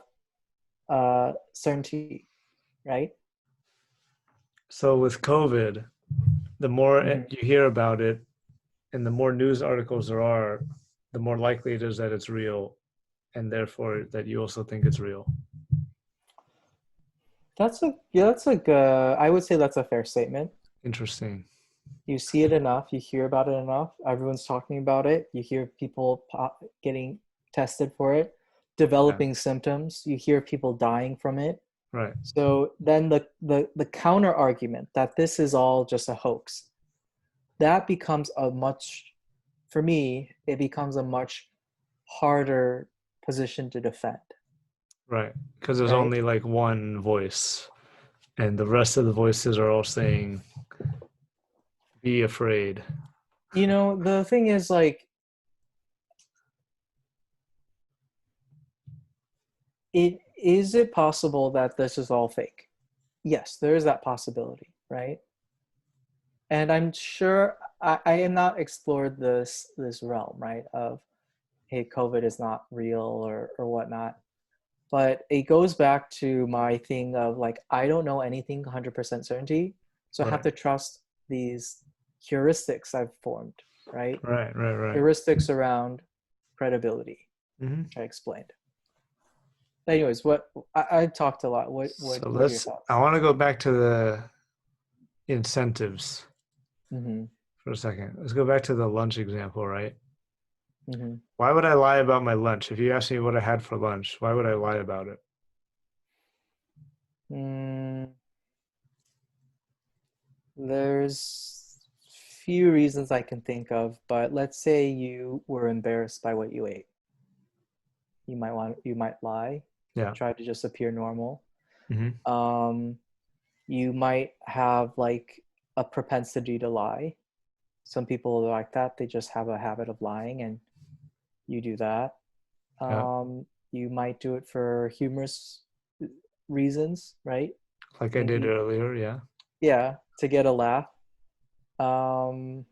certainty, right? So with COVID, the more Mm-hmm. you hear about it and the more news articles there are, the more likely it is that it's real, and therefore that you also think it's real. That's a good, I would say that's a fair statement. Interesting. You see it enough, you hear about it enough, everyone's talking about it, you hear people getting tested for it, Yeah. developing symptoms, you hear people dying from it. Right. So then the counter argument that this is all just a hoax, that becomes a much, for me, it becomes a much harder position to defend, Right. Because there's right? only like one voice, and the rest of the voices are all saying, "Be afraid." The thing is like it possible that this is all fake? Yes, there is that possibility, right? And I'm sure I am not explored this realm, right? Of hey, COVID is not real or whatnot. But it goes back to my thing of like I don't know anything 100% certainty, so I have Right. to trust these heuristics I've formed, right? Right. Right. Right. Heuristics around credibility, Hmm. which I explained. Anyways, what I talked a lot. So What are your I thoughts? want to go back to the incentives Mm-hmm. for a second. Let's go back to the lunch example, right? Mm-hmm. Why would I lie about my lunch? If you asked me what I had for lunch, why would I lie about it? Mm, there's few reasons I can think of, but let's say you were embarrassed by what you ate. You might lie, Yeah. try to just appear normal. Hmm. Um, you might have like a propensity to lie. Some people are like that. They just have a habit of lying, and you do that. Yeah. You might do it for humorous reasons, right? Like I did Maybe, earlier. Yeah. yeah, to get a laugh. Um,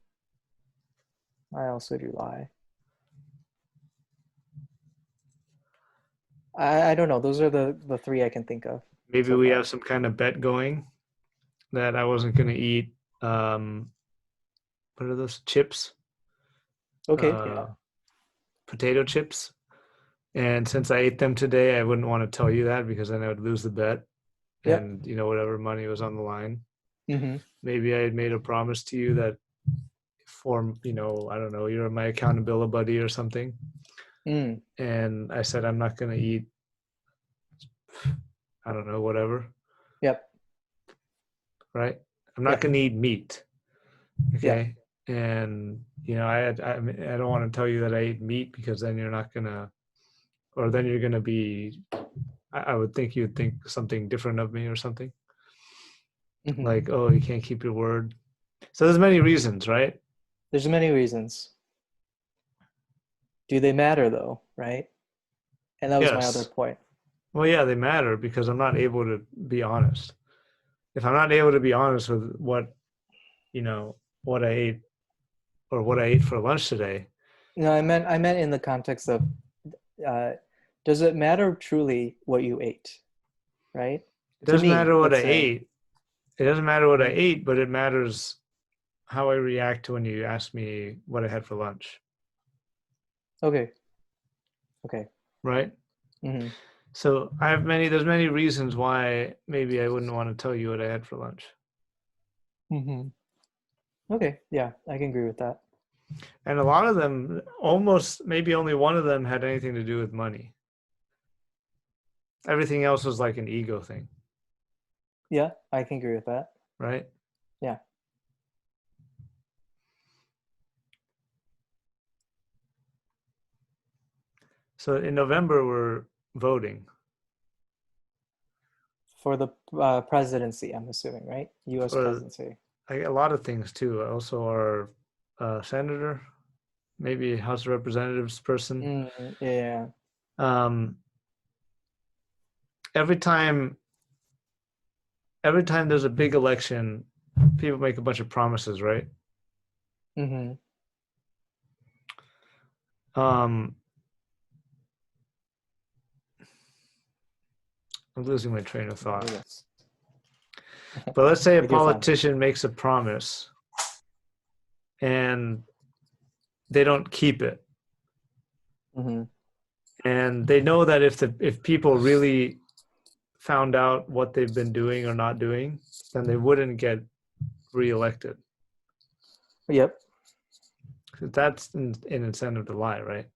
I also do lie. I don't know. Those are the three I can think of Maybe so we far. have some kind of bet going that I wasn't going to eat, um, what are those chips? Okay, Uh, yeah, Potato chips. And since I ate them today, I wouldn't want to tell you that because then I would lose the bet yep. and, whatever money was on the line. Mm-hmm. Maybe I had made a promise to you that I don't know, you're my accountability buddy or something. Mm, And I said, I'm not going to eat, I don't know, whatever, yep. right? I'm not Yeah. going to eat meat. Yeah. Okay. And, I don't want to tell you that I ate meat because then you're not going to, or then you're going to be, I would think you'd think something different of me or something Mm-hmm. like, oh, you can't keep your word. So there's many reasons, right? There's many reasons. Do they matter though, right? And that was my other Yes. point. Well, yeah, they matter because I'm not able to be honest. If I'm not able to be honest with what I ate or what I ate for lunch today, No, I meant in the context of uh, does it matter truly what you ate, right? it To doesn't me, matter what I let's say. ate. It doesn't matter what I Mhm. ate, but it matters how I react to when you ask me what I had for lunch, Okay. Okay. right? Hmm. So there's many reasons why maybe I wouldn't want to tell you what I had for lunch. Hmm. Okay, yeah, I can agree with that. And a lot of them, almost maybe only one of them had anything to do with money. Everything else was like an ego thing, Yeah, I can agree with that. right? Yeah. So in November, we're voting For the presidency, I'm assuming, right? US for presidency. a lot of things too. Also, our senator, maybe House of Representatives person. Mm, yeah. Um, every time, every time there's a big election, people make a bunch of promises, right? Mm-hmm. Um, I'm losing my train of My thought. goodness. But let's say a Take your time. politician makes a promise and they don't keep it. Mm-hmm. And they know that if people really found out what they've been doing or not doing, then they wouldn't get reelected. Yep. That's an incentive to lie, right?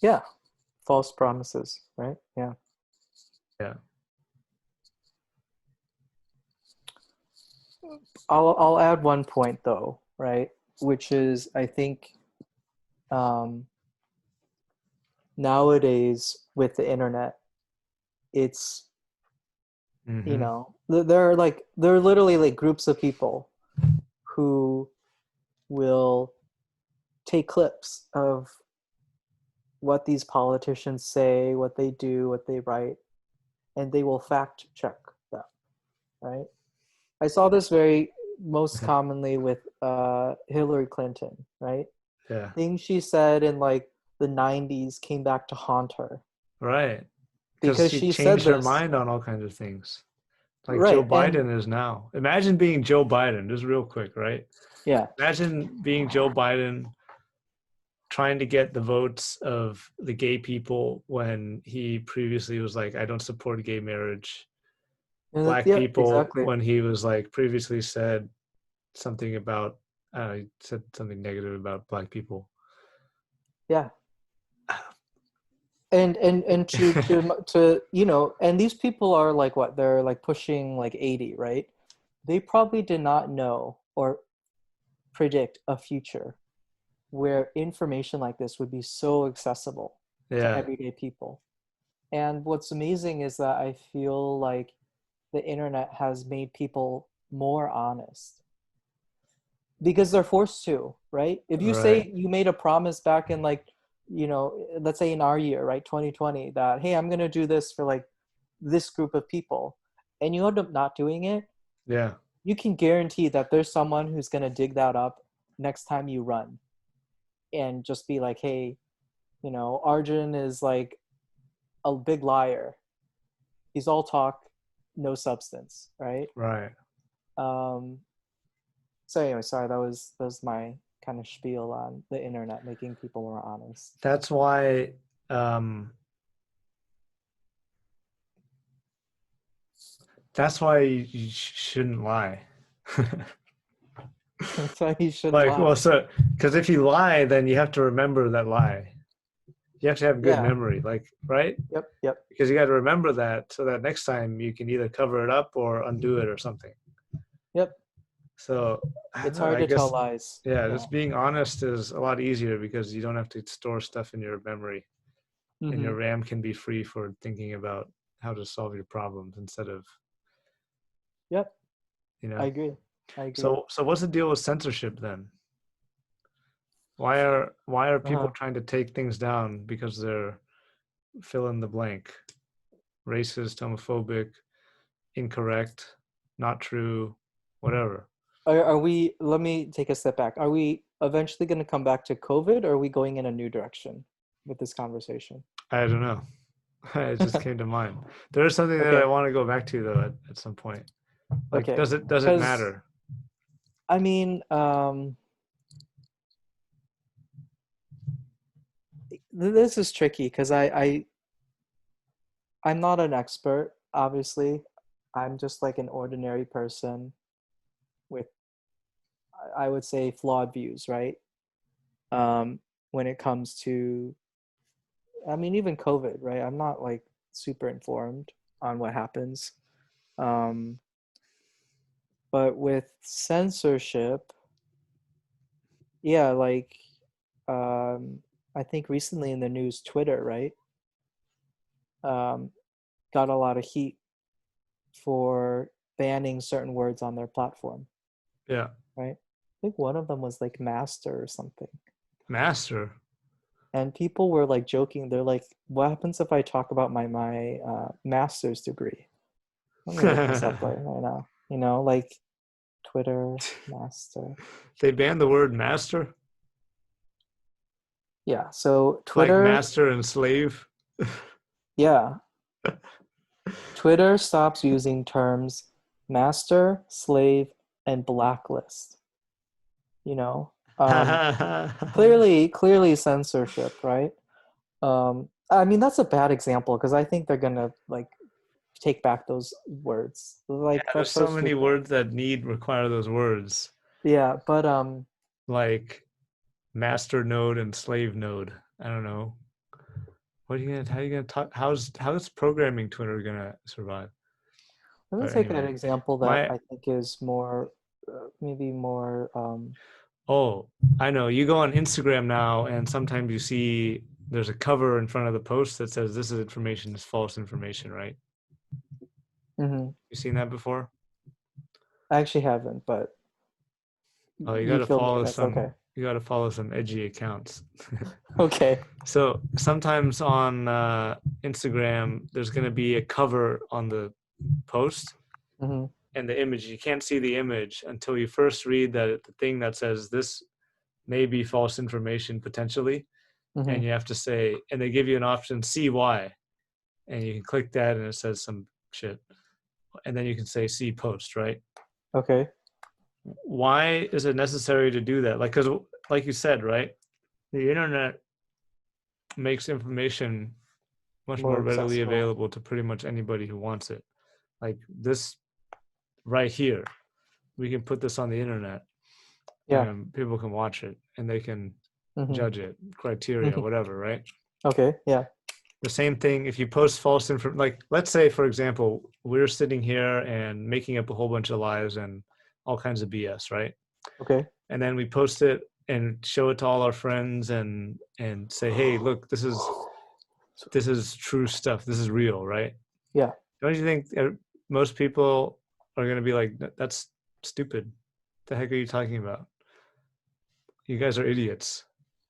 Yeah. False promises, right? Yeah. Yeah. I'll add one point though, right? Which is I think um, nowadays with the internet, it's Mm-hmm. there are literally like groups of people who will take clips of what these politicians say, what they do, what they write, and they will fact check them, right? I saw this very most commonly with Hillary Clinton, right? Yeah. Things she said in like the 90s came back to haunt her Right. Because because she she said changed her this, mind on all kinds of things. Like Joe right? And Biden is now. Imagine being Joe Biden, just real quick, right? yeah, Imagine being Joe Biden trying to get the votes of the gay people when he previously was like, I don't support gay marriage. Black yeah, people exactly. when he was like previously said something about, he said something negative about black people. Yeah, and to and these people are like what, they're like pushing like 80, right? They probably did not know or predict a future where information like this would be so accessible to Yeah, everyday people. And what's amazing is that I feel like the internet has made people more honest because they're forced to, right? If you right. say you made a promise back in like, let's say in our year, right, 2020, that hey, I'm going to do this for like this group of people, and you end up not doing it, Yeah, you can guarantee that there's someone who's going to dig that up next time you run and just be like, hey, Arjun is like a big liar. He's all talk, no substance, right? right. Um, so anyway, sorry, that was my kind of spiel on the internet making people more honest. That's why um that's why you shouldn't lie. That's why you shouldn't Like, well, lie. so because if you lie, then you have to remember that lie. You have to have good Yeah. memory, like, right? Yep. Yep. Because you got to remember that so that next time you can either cover it up or undo it or something. Yep. So It's hard I to tell guess, lies. yeah, Yeah. just being honest is a lot easier because you don't have to store stuff in your memory, and Mm-hmm. your RAM can be free for thinking about how to solve your problems instead of, Yep. you I know. agree. I agree. So what's the deal with censorship then? Why are people Uh-huh. trying to take things down because they're fill in the blank, racist, homophobic, incorrect, not true, whatever? Are we, let me take a step back. Are we eventually going to come back to COVID, or are we going in a new direction with this conversation? I don't know. It just came to mind. There is something that I Okay. want to go back to though at some point. Like, Okay. does it Because, matter? I mean, this is tricky because I I'm not an expert, obviously. I'm just like an ordinary person with, I would say, flawed views, right? When it comes to, I mean, even COVID, right? I'm not like super informed on what happens. Um, but with censorship, yeah, like, um, I think recently in the news, Twitter, right, um, got a lot of heat for banning certain words on their platform, Yeah. right? I think one of them was like master or something. Master. And people were like joking. They're like, "What happens if I talk about my master's degree?" Let me look this up right now. You know, like Twitter master. They banned the word master, Yeah. So like Twitter, master and slave. yeah, Twitter stops using terms master, slave, and blacklist. You know, clearly censorship, right? I mean, that's a bad example because I think they're gonna like take back those words. Yeah, Like there's that's so so many stupid. words that require those words, Yeah, but like master node and slave node. I don't know. What are you gonna? How are you gonna talk? How's programming Twitter gonna survive? let me But take an anyway, example that my I think is more, maybe more. oh, I know. You go on Instagram now, and sometimes you see there's a cover in front of the post that says this is information, is false information, right? Mhm. You seen that before? I actually haven't, but Oh, you got you to fill me in. follow It's okay. some. You got to follow some edgy accounts. Okay. So sometimes on Instagram, there's going to be a cover on the post Hmm. and the image. You can't see the image until you first read that the thing that says this may be false information potentially, Hmm. and you have to say, and they give you an option, see why, and you can click that, and it says some shit, and then you can say see post, right? Okay. Why is it necessary to do that? Like, because like you said, right, the internet makes information much More more readily accessible. available to pretty much anybody who wants it. Like this right here, we can put this on the internet Yeah. and people can watch it and they can Hmm. judge it, criteria, Hmm. whatever, right? Okay. Yeah. The same thing if you post false information, like let's say, for example, we're sitting here and making up a whole bunch of lies and all kinds of BS, right? Okay. And then we post it and show it to all our friends and say, hey, look, this is true stuff. This is real, right? Yeah. Don't you think most people are going to be like, that's stupid. The heck are you talking about? You guys are idiots,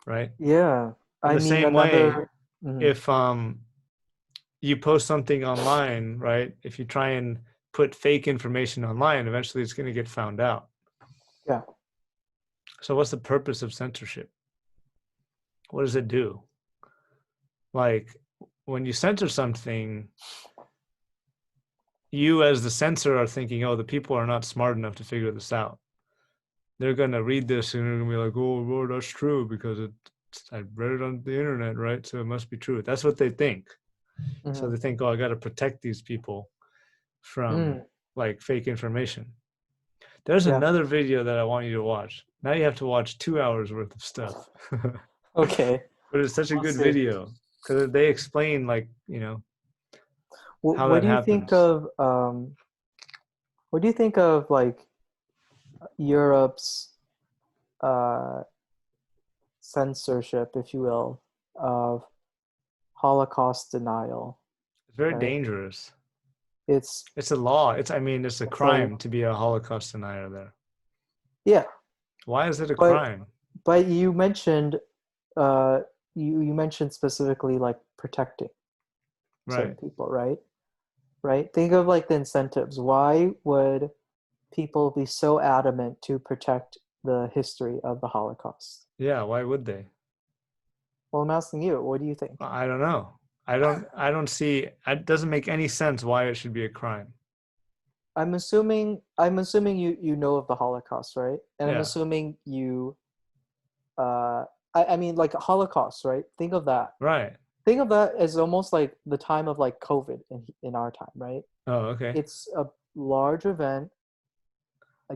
right? Yeah. In I the mean, same way, another. Mhm. if you post something online, right? If you try and put fake information online, eventually it's going to get found out. Yeah. So what's the purpose of censorship? What does it do? Like when you censor something, you as the censor are thinking, oh, the people are not smart enough to figure this out. They're gonna read this and they're gonna be like, oh, well, that's true because I read it on the internet, right? So it must be true. That's what they think. So Hmm. they think, oh, I got to protect these people from Mm. like fake information. There's Yeah. another video that I want you to watch. Now you have to watch 2 hours worth of stuff, but Okay. it's such a We'll good see. video because they explain like how What that do you think happens. of what do you think of like Europe's uh censorship, if you will, of Holocaust denial, It's very right? dangerous. It's It's a law. It's a it's a crime to be a Holocaust denier there. yeah, Why is it a but crime? you mentioned uh you mentioned specifically like protecting certain Right. people, right? Right? Think of like the incentives. Why would people be so adamant to protect the history of the Holocaust? Yeah, why would they? Well, I'm asking you, what do you think? I don't know. I don't see it doesn't make any sense why it should be a crime. I'm assuming you know of the Holocaust, right? And I'm Yeah. assuming you uh I mean like Holocaust, right? Think of that. Right. think of that as almost like the time of like COVID in our time, right? Oh, okay. It's a large event.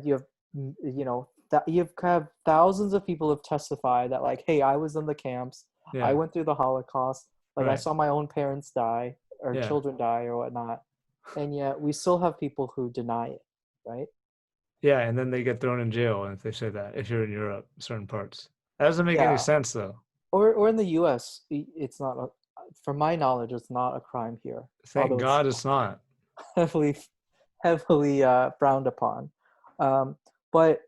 You have, that you have thousands of people have testified that like, hey, I was in the camps, I Yeah. went through the Holocaust, like I Right. saw my own parents die or Yeah. children die or whatnot, and yet we still have people who deny it, right? Yeah, and then they get thrown in jail if they say that, if you're in Europe, certain parts. That doesn't make any Yeah, sense though. or in the U.S., it's not, from my knowledge, it's not a crime here, Thank although it's God it's not. heavily heavily frowned upon. Um, but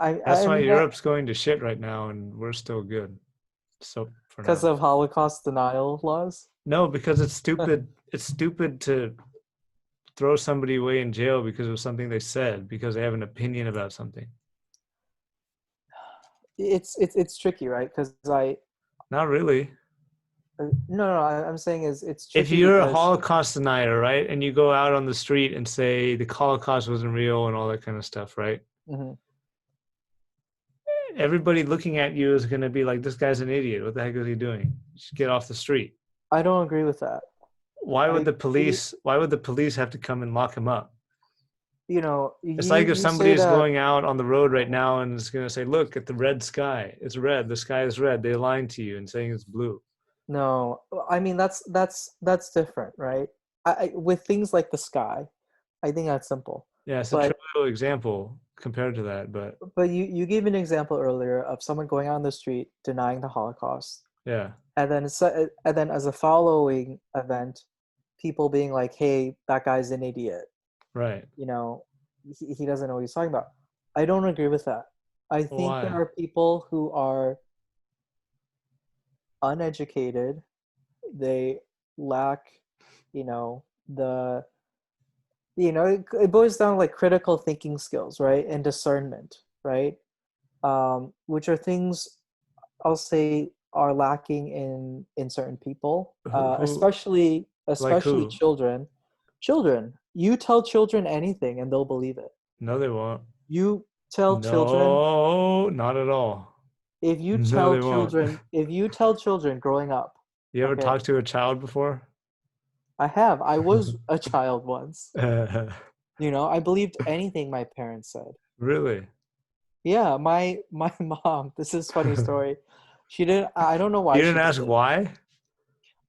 That's I why mean, Europe's going to shit right now and we're still good. So for because now. of Holocaust denial laws. No, because it's stupid. It's stupid to throw somebody away in jail because of something they said because they have an opinion about something. It's tricky, right? Because Not really. no, I'm saying is it's If tricky you're a because Holocaust denier, right, and you go out on the street and say the Holocaust wasn't real and all that kind of stuff, right? mhm, Everybody looking at you is going to be like, this guy's an idiot. What the heck is he doing? Just get off the street. I don't agree with that. I agree, Why would the police have to come and lock him up? It's you like if you somebody say is that going out on the road right now and is going to say, look at the red sky. It's red. The sky is red. They're lying to you and saying it's blue. no. I mean that's different, right? With things like the sky, I think that's simple. Yeah, it's a But trivial example compared to that, but you gave an example earlier of someone going on the street denying the Holocaust, yeah, and then as a following event, people being like, "Hey, that guy's an idiot," right. you know, he doesn't know what he's talking about. I don't agree with that. I think there Why? are people who are uneducated. They lack, you know, the it boils down to like critical thinking skills, right, and discernment, right, which are things I'll say are lacking in certain people, Who like especially who? children. Children, you tell children anything and they'll believe it. No, they won't. You tell children No, not at all. No, they won't. if you tell children growing up, You ever okay, talked to a child before? I was a child once. I believed anything my parents said. Really? Yeah, my mom, this is funny story. She didn't I don't know You why didn't she did ask it. why?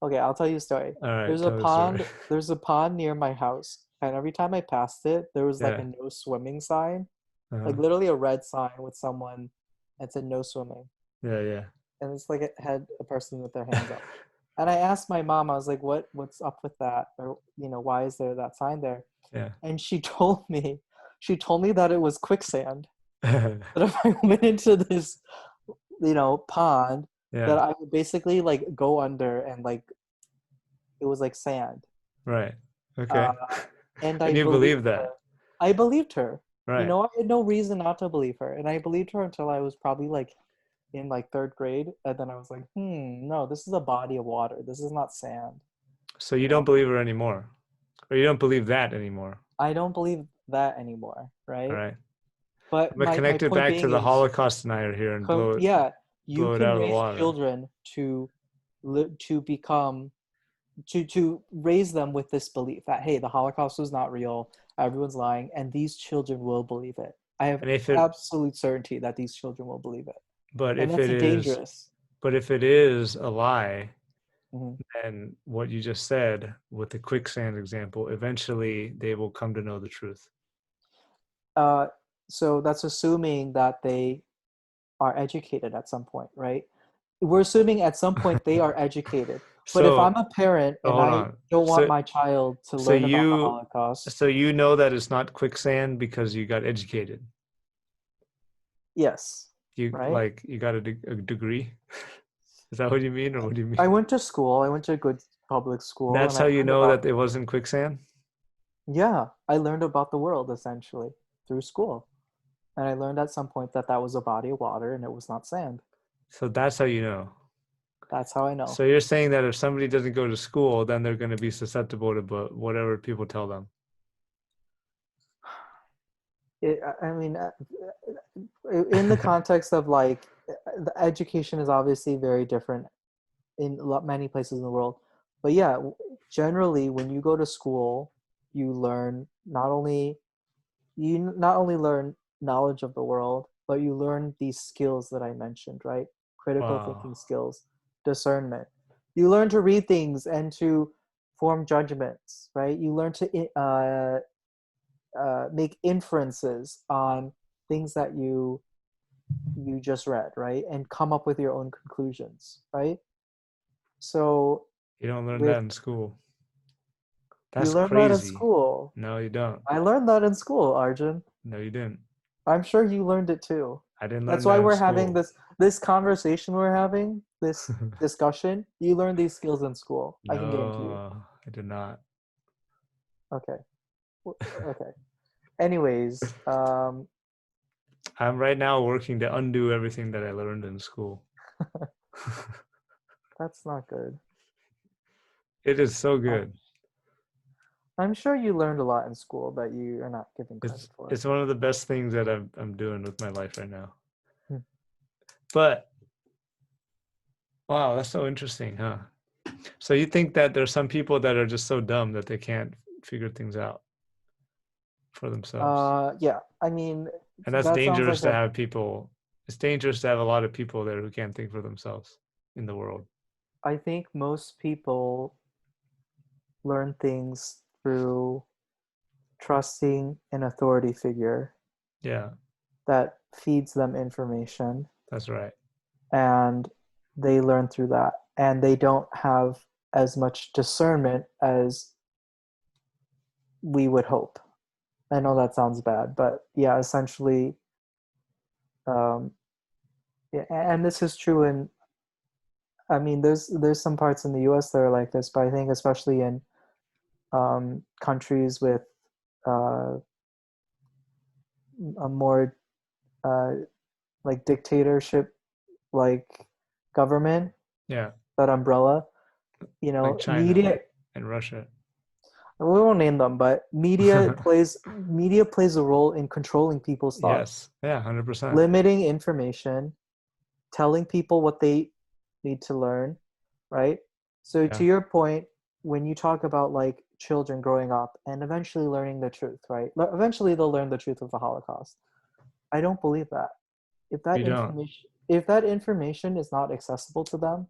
Okay, I'll tell you a story. All right, tell me the story. There's a pond near my house, and every time I passed it, there was like Yeah. a no swimming sign, like Uh-huh. literally a red sign with someone that said no swimming. Yeah, yeah. And it's like it had a person with their hands up. And I asked my mom, I was like, what's up with that? Or, why is there that sign there? Yeah. And she told me that it was quicksand. That if I went into this, pond, that Yeah, I would basically like go under and like it was like sand. right. Okay. Uh, and I And you believed believe her. that. I believed her. Right. I had no reason not to believe her. And I believed her until I was probably like in like third grade. And then I was like, no, this is a body of water. This is not sand. So you You don't know, believe her anymore. Or you don't believe that anymore. I don't believe that anymore, All right? right. But I'm gonna my connect it point back to being the is, Holocaust denier here and blow it yeah, you blow it can out of the raise water. children to become to raise them with this belief that hey, the Holocaust was not real, everyone's lying, and these children will believe it. I have And if it absolute certainty that these children will believe it, but and if that's it is dangerous. but if it is a lie, Mhm. then what you just said with the quicksand example, eventually they will come to know the truth. uh, so that's assuming that they are educated at some point, right? We're assuming at some point they are educated. But if I'm So a parent and hold I on. don't want So my child to so learn about the you Holocaust, so you know that it's not quicksand because you got educated. yes, You right? like you got a degree. Is that what you mean, or what do you mean? I went to school. I went to a good public school, That's and I how you learned know about that it wasn't quicksand. yeah, I learned about the world essentially through school. And I learned at some point that that was a body of water and it was not sand. So that's how you know. That's how I know. So you're saying that if somebody doesn't go to school, then they're going to be susceptible to whatever people tell them. I mean, in the context of like, the education is obviously very different in many places in the world. But yeah, generally when you go to school, you learn not only learn knowledge of the world, but you learn these skills that I mentioned, right? Critical Wow. thinking skills, discernment. You learn to read things and to form judgments, right? You learn to make inferences on things that you just read, right? And come up with your own conclusions, right? So You don't learn that with in school. you That's learn that in crazy. school. No, you don't. I learned that in school, Arjun. No, you didn't. I'm sure you learned it too. I didn't That's learn why that in we're having school. this conversation we're having, this discussion. You learn these skills in school. I can guarantee you. No, I did not. Okay. Okay. Anyways, I'm right now working to undo everything that I learned in school. that's not good. It is so Uh, good. I'm sure you learned a lot in school that you are not giving credit for. It's one of the best things that I'm doing with my life right now. Hmm. But wow, that's so interesting, huh? So you think that there's some people that are just so dumb that they can't figure things out for themselves. Yeah. I mean, And that's that sounds dangerous like to a. have people. It's dangerous to have a lot of people there who can't think for themselves in the world. I think most people learn things through trusting an authority figure Yeah, that feeds them information, that's right. and they learn through that, and they don't have as much discernment as we would hope. I know that sounds bad, but yeah, essentially, um, yeah, and this is true in. I mean, there's some parts in the U.S. that are like this, but I think especially in countries with uh, a more uh, like dictatorship like government, Yeah, that umbrella, like China media. and Russia. We won't name them, but media plays a role in controlling people's thoughts, Yes, yeah, 100%. limiting information, telling people what they need to learn, right? So to Yeah, your point, when you talk about like children growing up and eventually learning the truth, right? Eventually they'll learn the truth of the Holocaust. I don't believe that. you don't. If that information is not accessible to them,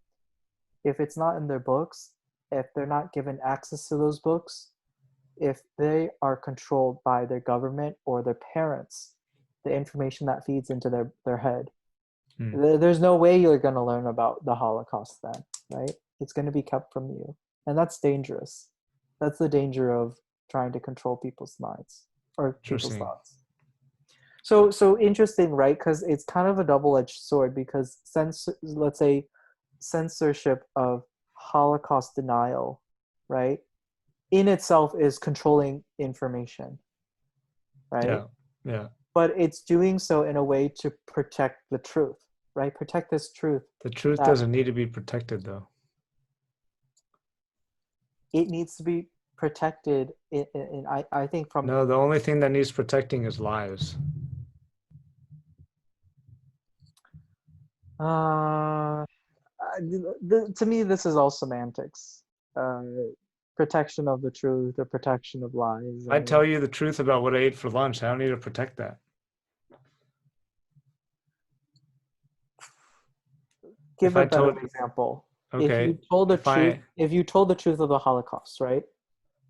if it's not in their books, if they're not given access to those books, if they are controlled by their government or their parents, the information that feeds into their head, Hmm. there's no way you're going to learn about the Holocaust then, right? It's going to be kept from you. And that's dangerous. That's the danger of trying to control people's minds or people's Interesting. thoughts. So interesting, right? Because it's kind of a double-edged sword, because let's say censorship of Holocaust denial, right, in itself is controlling information, right? Yeah, yeah. But it's doing so in a way to protect the truth, right? Protect this truth The truth that doesn't need to be protected, though. it needs to be protected I think from No, the only thing that needs protecting is lives. uh to me this is all semantics. uh Protection of the truth or protection of lies. If I I mean, tell you the truth about what I ate for lunch, I don't need to protect that. give If a I better told, example. okay, If you told the truth of the Holocaust, right?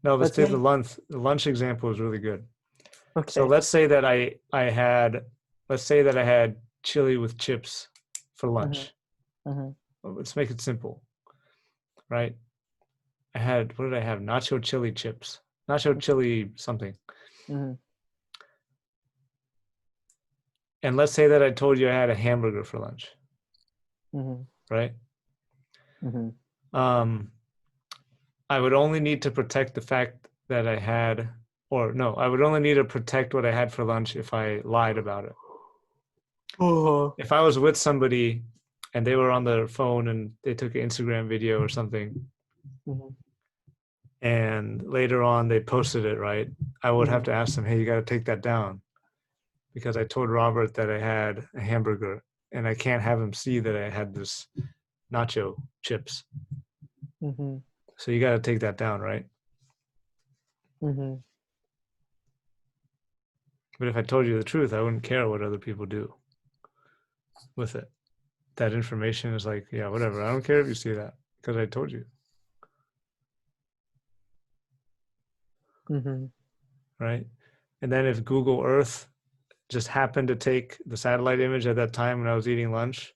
no, let's Let's take say, the lunch example is really good. So okay. let's say that let's say that I had chili with chips for Hmm. lunch. Hmm. Well, let's make it simple, right? What did I have? Nacho chili chips, nacho chili something. Hmm. And let's say that I told you I had a hamburger for lunch, Hmm. right? Hmm. Um, I would only need to protect the fact that I had, or no, I would only need to protect what I had for lunch if I lied about it. Oh. If I was with somebody and they were on their phone and they took an Instagram video or something, Hmm. and later on they posted it, right? I would have Hmm. to ask them, hey, you got to take that down because I told Robert that I had a hamburger and I can't have him see that I had this nacho chips. Mm-hmm. So you got to take that down, right? Mm-hmm. But if I told you the truth, I wouldn't care what other people do with it. That information is like, yeah, whatever. I don't care if you see that because I told you, Mm-hmm. right? And then if Google Earth just happened to take the satellite image at that time when I was eating lunch,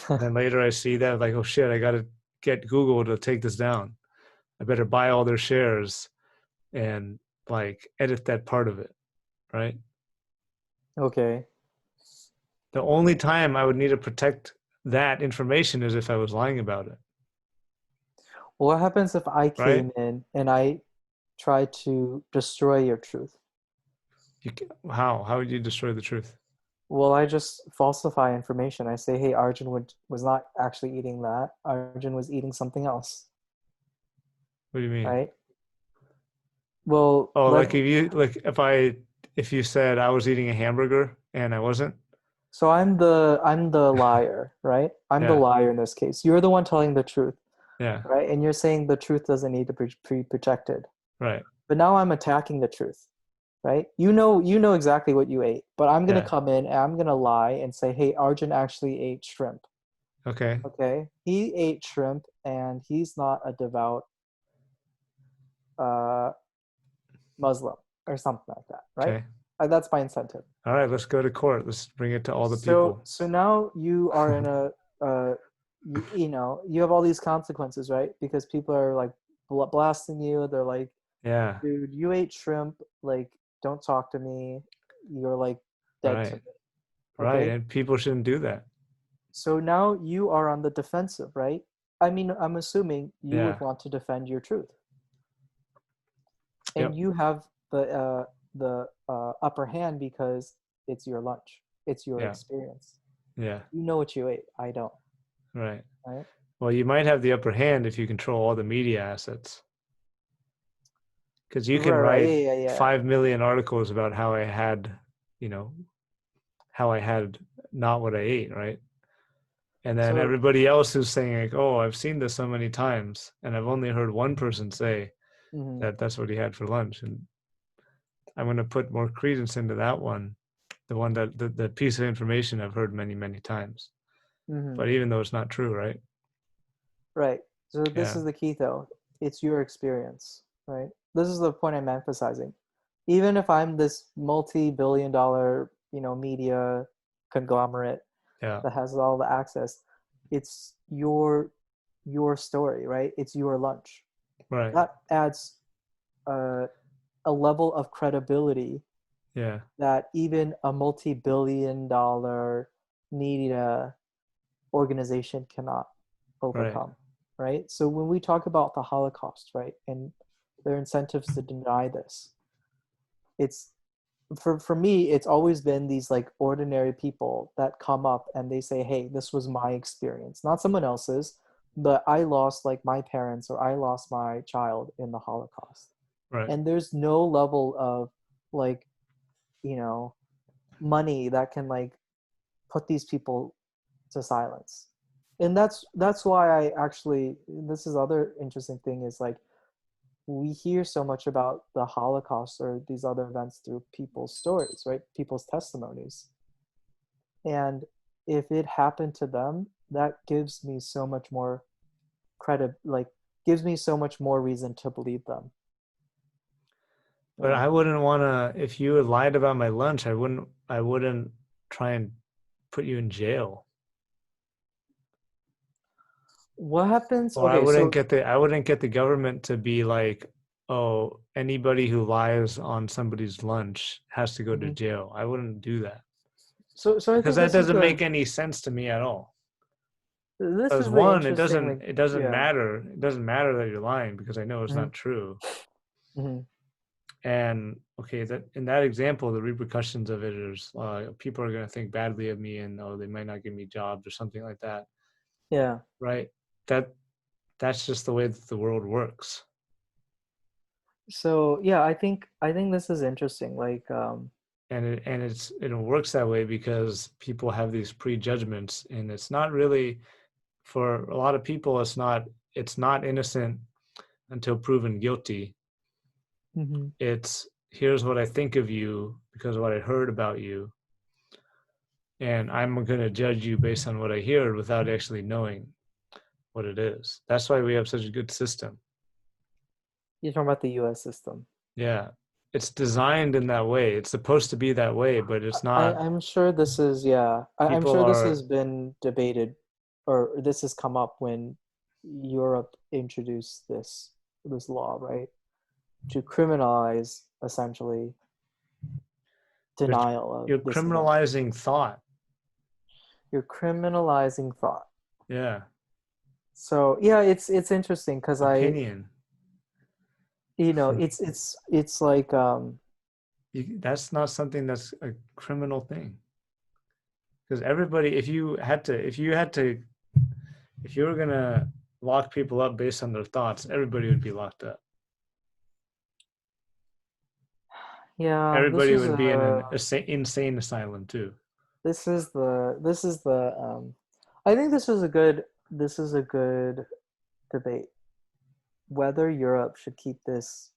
and then later I see that, like, oh shit, I got to get Google to take this down. I better buy all their shares and like edit that part of it, right? Okay. The only time I would need to protect that information is if I was lying about it, What happens if I right? came in and I tried to destroy your truth? How would you destroy the truth? Well, I just falsify information. I say, hey, Arjun was not actually eating that. Arjun was eating something else, What do you mean? right? Well, Oh, let like if you said I was eating a hamburger and I wasn't. so I'm the liar, right? I'm the Yeah, liar in this case. You're the one telling the truth, yeah, right? And you're saying the truth doesn't need to be protected. right, But now I'm attacking the truth, right? You know exactly what you ate, but I'm gonna yeah. come in and I'm gonna lie and say, hey, Arjun actually ate shrimp. Okay, Okay, he ate shrimp and he's not a devout uh, Muslim or something like that, right? okay. That's my incentive. All right, let's go to court. Let's bring it to all the So people. so now you are in a you have all these consequences, right? Because people are like blasting you. They're like, Yeah, dude, you ate shrimp. Like, don't talk to me. You're like dead to right, me. right. Okay. And people shouldn't do that. So now you are on the defensive, right? I mean, I'm assuming you would Yeah, want to defend your truth, and yep, you have the upper hand because it's your lunch, it's your yeah, experience. yeah, You know what you ate. I don't, right. right? Well, you might have the upper hand if you control all the media assets, because you can Right, right. write Yeah, yeah, yeah. 5 million articles about how I had, you know, how I had not what I ate, right? And then So, everybody else who's saying like, "Oh, I've seen this so many times," and I've only heard one person say mhm, that that's what he had for lunch, and I'm going to put more credence into that one, the one that the piece of information I've heard many, many times. mhm. But even though it's not true, right? Right. So this Yeah, is the key, though. It's your experience, right? This is the point I'm emphasizing. Even if I'm this multi-billion-dollar, media conglomerate yeah, that has all the access, it's your story, right? It's your lunch. right, That adds a, a level of credibility yeah, that even a multi-billion-dollar media organization cannot right, overcome, right? So when we talk about the Holocaust, right, and their incentives to deny this, it's for me, it's always been these like ordinary people that come up and they say, hey, this was my experience, not someone else's, but I lost like my parents or I lost my child in the Holocaust. right. And there's no level of like, you know, money that can like put these people to silence. And that's why I actually, this is other interesting thing is like we hear so much about the Holocaust or these other events through people's stories, right? People's testimonies. And if it happened to them, that gives me so much more credit, like gives me so much more reason to believe them. You But I know, wouldn't want to. If you had lied about my lunch, I wouldn't. I wouldn't try and put you in jail. what happens? Or Okay, so I wouldn't get the government to be like, oh, anybody who lies on somebody's lunch has to go to mhm. jail. I wouldn't do that so I because think that this is doesn't the make any sense to me at all. this Because is the one, interesting like it doesn't yeah. matter. It doesn't matter that you're lying because I know it's Mhm, not true. mhm, And okay, that in that example, the repercussions of it is people are going to think badly of me, and oh, they might not give me jobs or something like that, yeah. right? That that's just the way that the world works. So yeah, I think this is interesting. Like And it works that way because people have these prejudgments, and it's not really for a lot of people, it's not innocent until proven guilty. Mm-hmm. It's here's what I think of you because of what I heard about you, and I'm going to judge you based on what I hear without actually knowing what it is. That's why we have such a good system. You're talking about the U.S. system. Yeah. It's designed in that way. It's supposed to be that way, but it's not. I'm sure this is, yeah. I'm People sure this are, has been debated, or this has come up when Europe introduced this law, right? To criminalize essentially you're, denial of you're this information. criminalizing thought. You're criminalizing thought. Yeah. So yeah, it's interesting because Opinion. it's like That's not something that's a criminal thing. Because everybody, if you were going to lock people up based on their thoughts, everybody would be locked up. yeah, Everybody would be in an insane asylum too. this is the I think this is a good debate whether Europe should keep this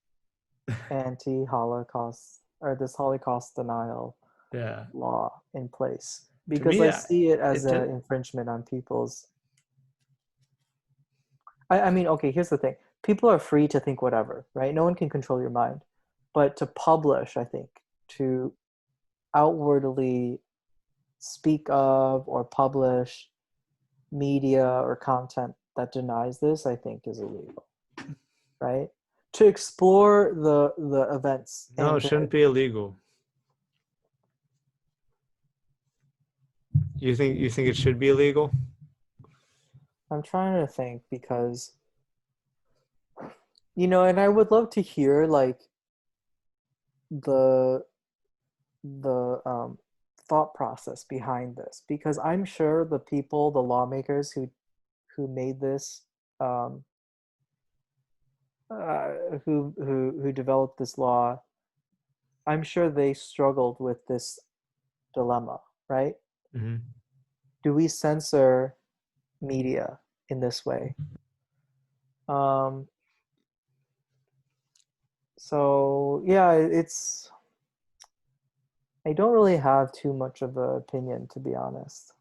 anti-Holocaust or this Holocaust denial Yeah. law in place To because me, I see it as it an did. infringement on people's. I mean, okay, here's the thing: people are free to think whatever, right? No one can control your mind, but to publish, I think, to outwardly speak of or publish media or content that denies this, I think, is illegal, right? To explore the events No, and it to shouldn't be illegal. You think it should be illegal? I'm trying to think because and I would love to hear like the the thought process behind this because I'm sure the people, the lawmakers who made this, um, who developed this law, I'm sure they struggled with this dilemma, right? Mm-hmm. Do we censor media in this way? Um, so yeah, it's I don't really have too much of an opinion to be honest.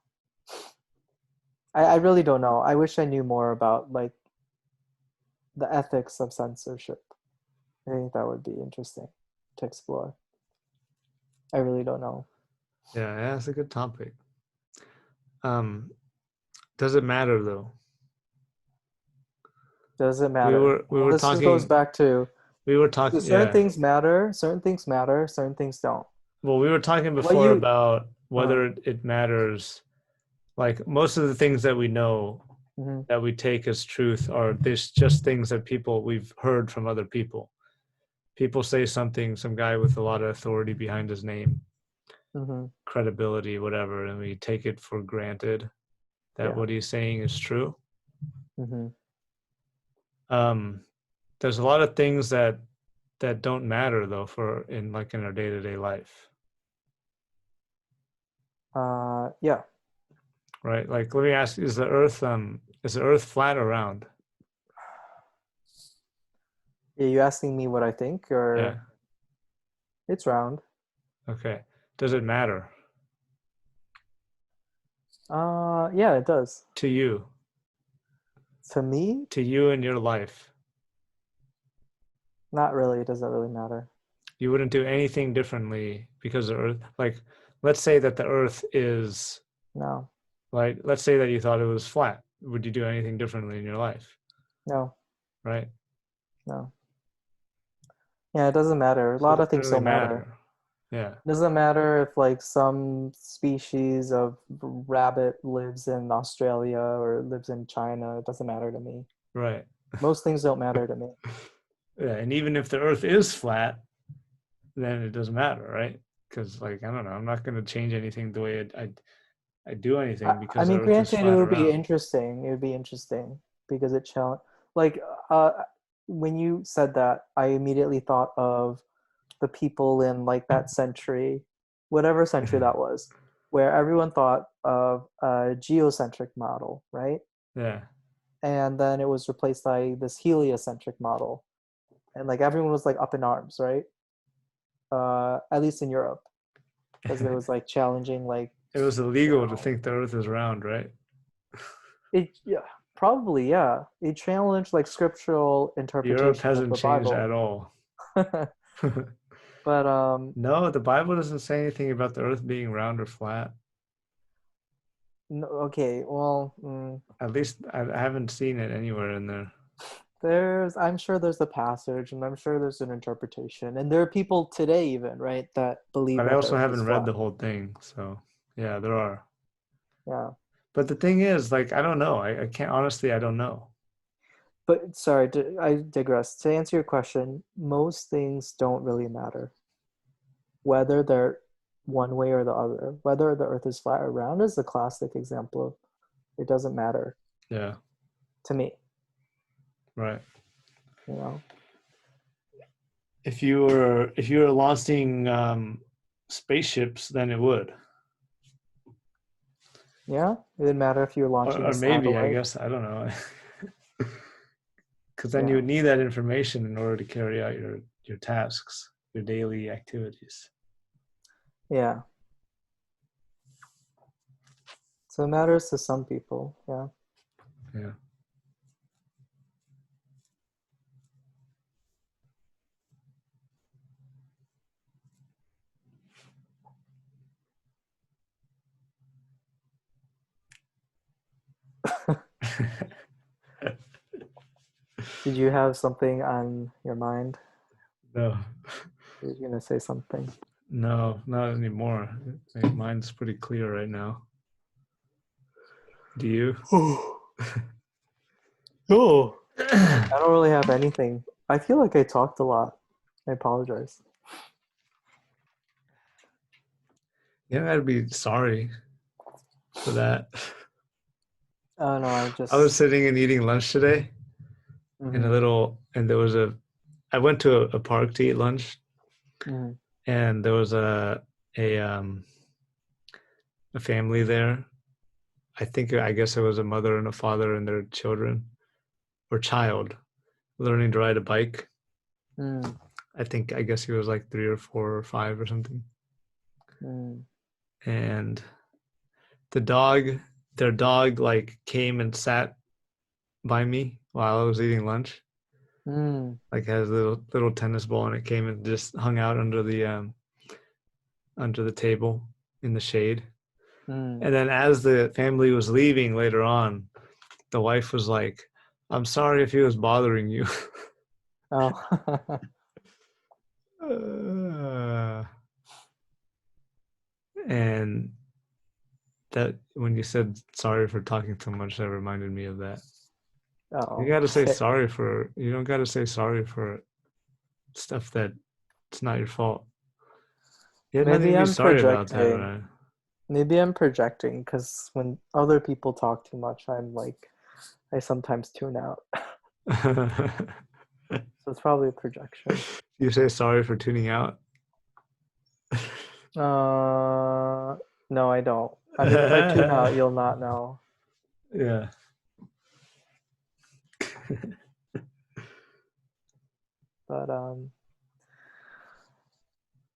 I really don't know. I wish I knew more about like the ethics of censorship. I think that would be interesting to explore. I really don't know. Yeah, that's a good topic. Um, does it matter though? Does it We matter? were we Well, were this just goes talking back to we were talking certain yeah. things matter, certain things don't. Well, we were talking What before you, about uh, whether it matters. Like most of the things that we know hmm that we take as truth are this just things that we've heard from other people. People say something, some guy with a lot of authority behind his name, hmm credibility, whatever, and we take it for granted that yeah, what he's saying is true. hmm Um, there's a lot of things that don't matter though for in our day-to-day life, yeah. right? Like let me ask, is the earth flat or round? Are you asking me what I think, Yeah. or it's round? Okay. Does it matter Yeah, it does. to you? To me, To you in your life? not really. It doesn't really matter. You wouldn't do anything differently because the earth, like let's say that the earth is No, like let's say that you thought it was flat. Would you do anything differently in your life? no, Right? no. Yeah, it doesn't matter. A So it lot of doesn't things really don't matter. matter. Yeah. Doesn't matter if like some species of rabbit lives in Australia or lives in China. It doesn't matter to me. Right. Most things don't matter to me. Yeah, and even if the earth is flat, then it doesn't matter, right? Because like I don't know, I'm not going to change anything the way I do anything I because the mean, earth is granted, it flat would be around. interesting. It would be interesting because it challenge like uh, when you said that, I immediately thought of the people in like that century, whatever century that was, where everyone thought of a geocentric model, right? Yeah. and then it was replaced by this heliocentric model, and like everyone was like up in arms, right? At least in Europe, because there was like challenging like It was you illegal to know think the Earth is round, right? it yeah probably yeah it challenged like scriptural Europe interpretation of hasn't the changed Bible. at all. But No, the Bible doesn't say anything about the Earth being round or flat. no, okay, well, At least I haven't seen it anywhere in there. I'm sure there's a passage, and I'm sure there's an interpretation, and there are people today even, right, that believe But I that the also Earth is haven't read flat. the whole thing, so yeah, there are. Yeah. But the thing is, like, I don't know. I can't honestly. I don't know. But sorry, I digress. To answer your question, most things don't really matter. Whether they're one way or the other, whether the Earth is flat or round is the classic example of it doesn't matter Yeah. to me, Right. you know? If you were launching spaceships, then it would. Yeah? It didn't matter if you're launching a Or maybe, I satellite. guess, I don't know. Because then you Yeah. would need that information in order to carry out your tasks, your daily activities. Yeah. So it matters to some people. Yeah. Yeah. Did you have something on your mind? No, Were you gonna say something? no, not anymore. My mind's pretty clear right now. Do you? No. I don't really have anything. I feel like I talked a lot. I apologize. You don't gotta be sorry for that. Oh no, I I was just. sitting and eating lunch today, Hmm. and there was I went to a park to eat lunch, Hmm. and there was a um a family there. I guess it was a mother and a father and their children or child learning to ride a bike. Mm. I guess he was like 3 or 4 or 5 or something. Mm. And the dog, their dog, like came and sat by me while I was eating lunch. Mm. Like has a little tennis ball, and it came and just hung out under the table in the shade. Mm. And then as the family was leaving later on, the wife was like, "I'm sorry if he was bothering you." Oh. uh, and that when you said sorry for talking too much, that reminded me of that. You Oh. got to say Okay. sorry for. You don't got to say sorry for stuff that it's not your fault. You had nothing Maybe to be I'm sorry about that, projecting. right? Maybe I'm projecting because when other people talk too much, I sometimes tune out. So it's probably a projection. You say sorry for tuning out. No, I don't. I mean, if I tune out, you'll not know. Yeah. But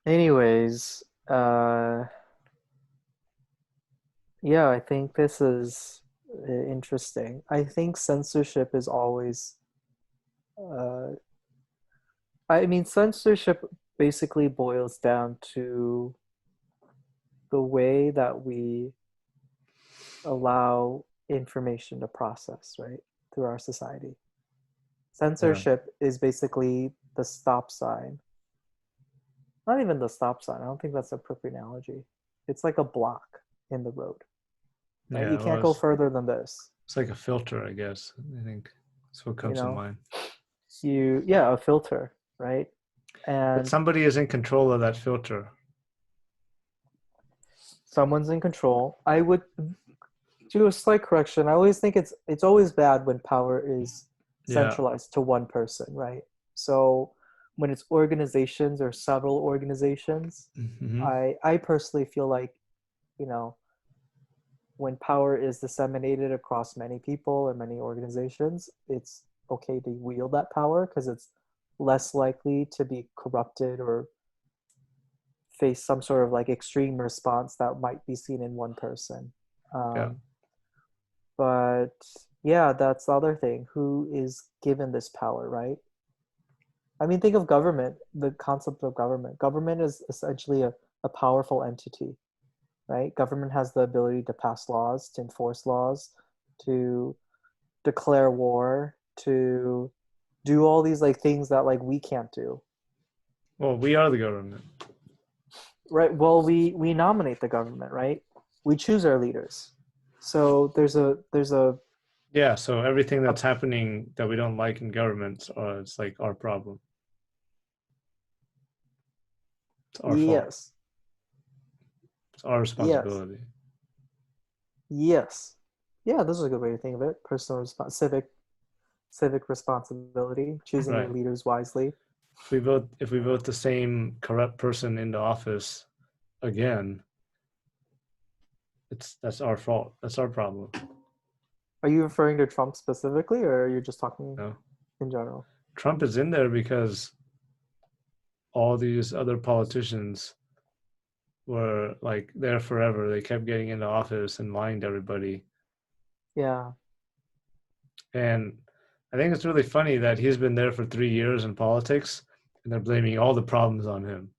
anyways, yeah, I think this is interesting. I think censorship is always, uh, I mean, censorship basically boils down to the way that we allow information to process, right, through our society. Yeah. Censorship is basically the stop sign. Not even the stop sign. I don't think that's the appropriate analogy. It's like a block in the road, right? You Yeah. can't go further than this, It's like a filter, I guess. I think that's what you comes to know? mind. Yeah, a filter, right? But And somebody is in control of that filter. someone's in control. I would do a slight correction. I always think it's always bad when power is Yeah. centralized to one person, right? So when it's organizations or several organizations, Hmm. I personally feel like, you know, when power is disseminated across many people and many organizations, it's okay to wield that power because it's less likely to be corrupted or face some sort of like extreme response that might be seen in one person. Yeah. But yeah, that's the other thing. Who is given this power, right? I mean, think of government, the concept of government. Government is essentially a powerful entity, right? Government has the ability to pass laws, to enforce laws, to declare war, to do all these like things that like we can't do. Well, we are the government. Right. Well, we nominate the government, right? We choose our leaders. So there's a Yeah. So everything that's happening that we don't like in governments, it's like our problem. It's our fault. yes. It's our Yes. responsibility. Yes. Yeah, this is a good way to think of it. Personal civic responsibility, choosing your Right. leaders wisely. If we vote the same corrupt person into office again, that's our fault. That's our problem. Are you referring to Trump specifically, or are you just talking No. in general? Trump is in there because all these other politicians were like there forever. They kept getting into office and lying to everybody. Yeah. And I think it's really funny that he's been there for 3 years in politics and they're blaming all the problems on him.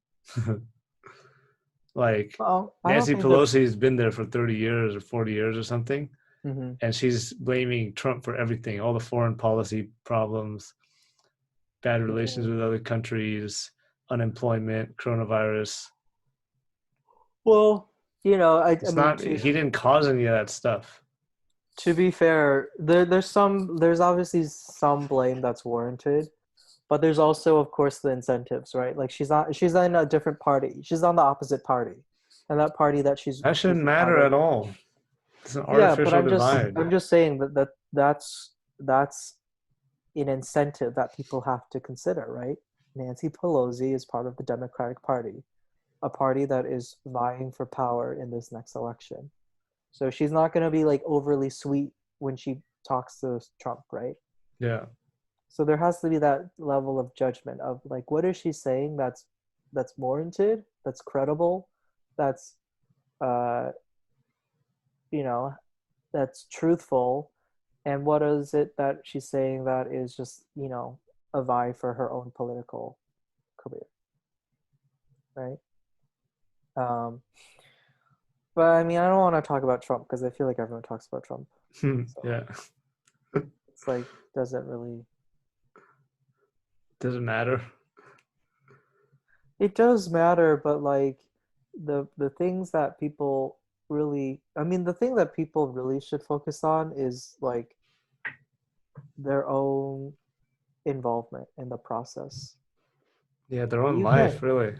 Like Well, I don't Nancy think that. Pelosi's been there for 30 years or 40 years or something. Hmm. And she's blaming Trump for everything, all the foreign policy problems, bad relations with other countries, unemployment, coronavirus. Well, I It's mean, not, he didn't cause any of that stuff. to be fair, there's obviously some blame that's warranted, but there's also, of course, the incentives, right? Like she's in a different party. She's on the opposite party, and that party that That she's shouldn't a part matter of. at all. It's an Yeah, but artificial divide. I'm just saying that's an incentive that people have to consider, right? Nancy Pelosi is part of the Democratic Party, a party that is vying for power in this next election. So she's not going to be like overly sweet when she talks to Trump, right? Yeah. So there has to be that level of judgment of like what is she saying that's warranted, that's credible, that's uh you know, that's truthful, and what is it that she's saying that is just, a vie for her own political career, right? Um but I mean, I don't want to talk about Trump because I feel like everyone talks about Trump. So Yeah. it's like doesn't really. Doesn't matter. It does matter, but like the things that people really, I mean, the thing that people really should focus on is like their own involvement in the process. Yeah, their own You life, can't really.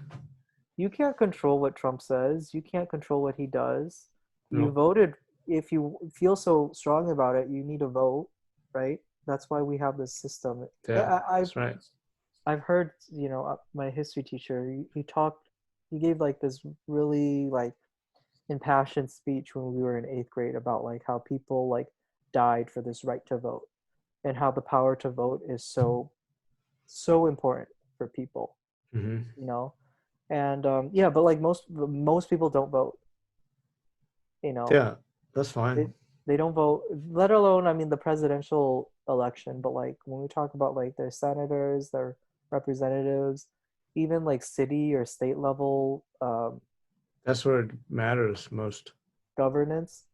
you can't control what Trump says. You can't control what he does. You Nope. voted. If you feel so strongly about it, you need to vote, right? That's why we have this system. Yeah, that's right. I've heard, my history teacher, he gave like this really like impassioned speech when we were in eighth grade about like how people like died for this right to vote and how the power to vote is so important for people, Hmm. you know? And yeah, but like most people don't vote, you know? Yeah, that's They, fine. they don't vote, let alone, I mean, the presidential election, but like when we talk about like their senators, their representatives, even like city or state level That's where it matters most. governance.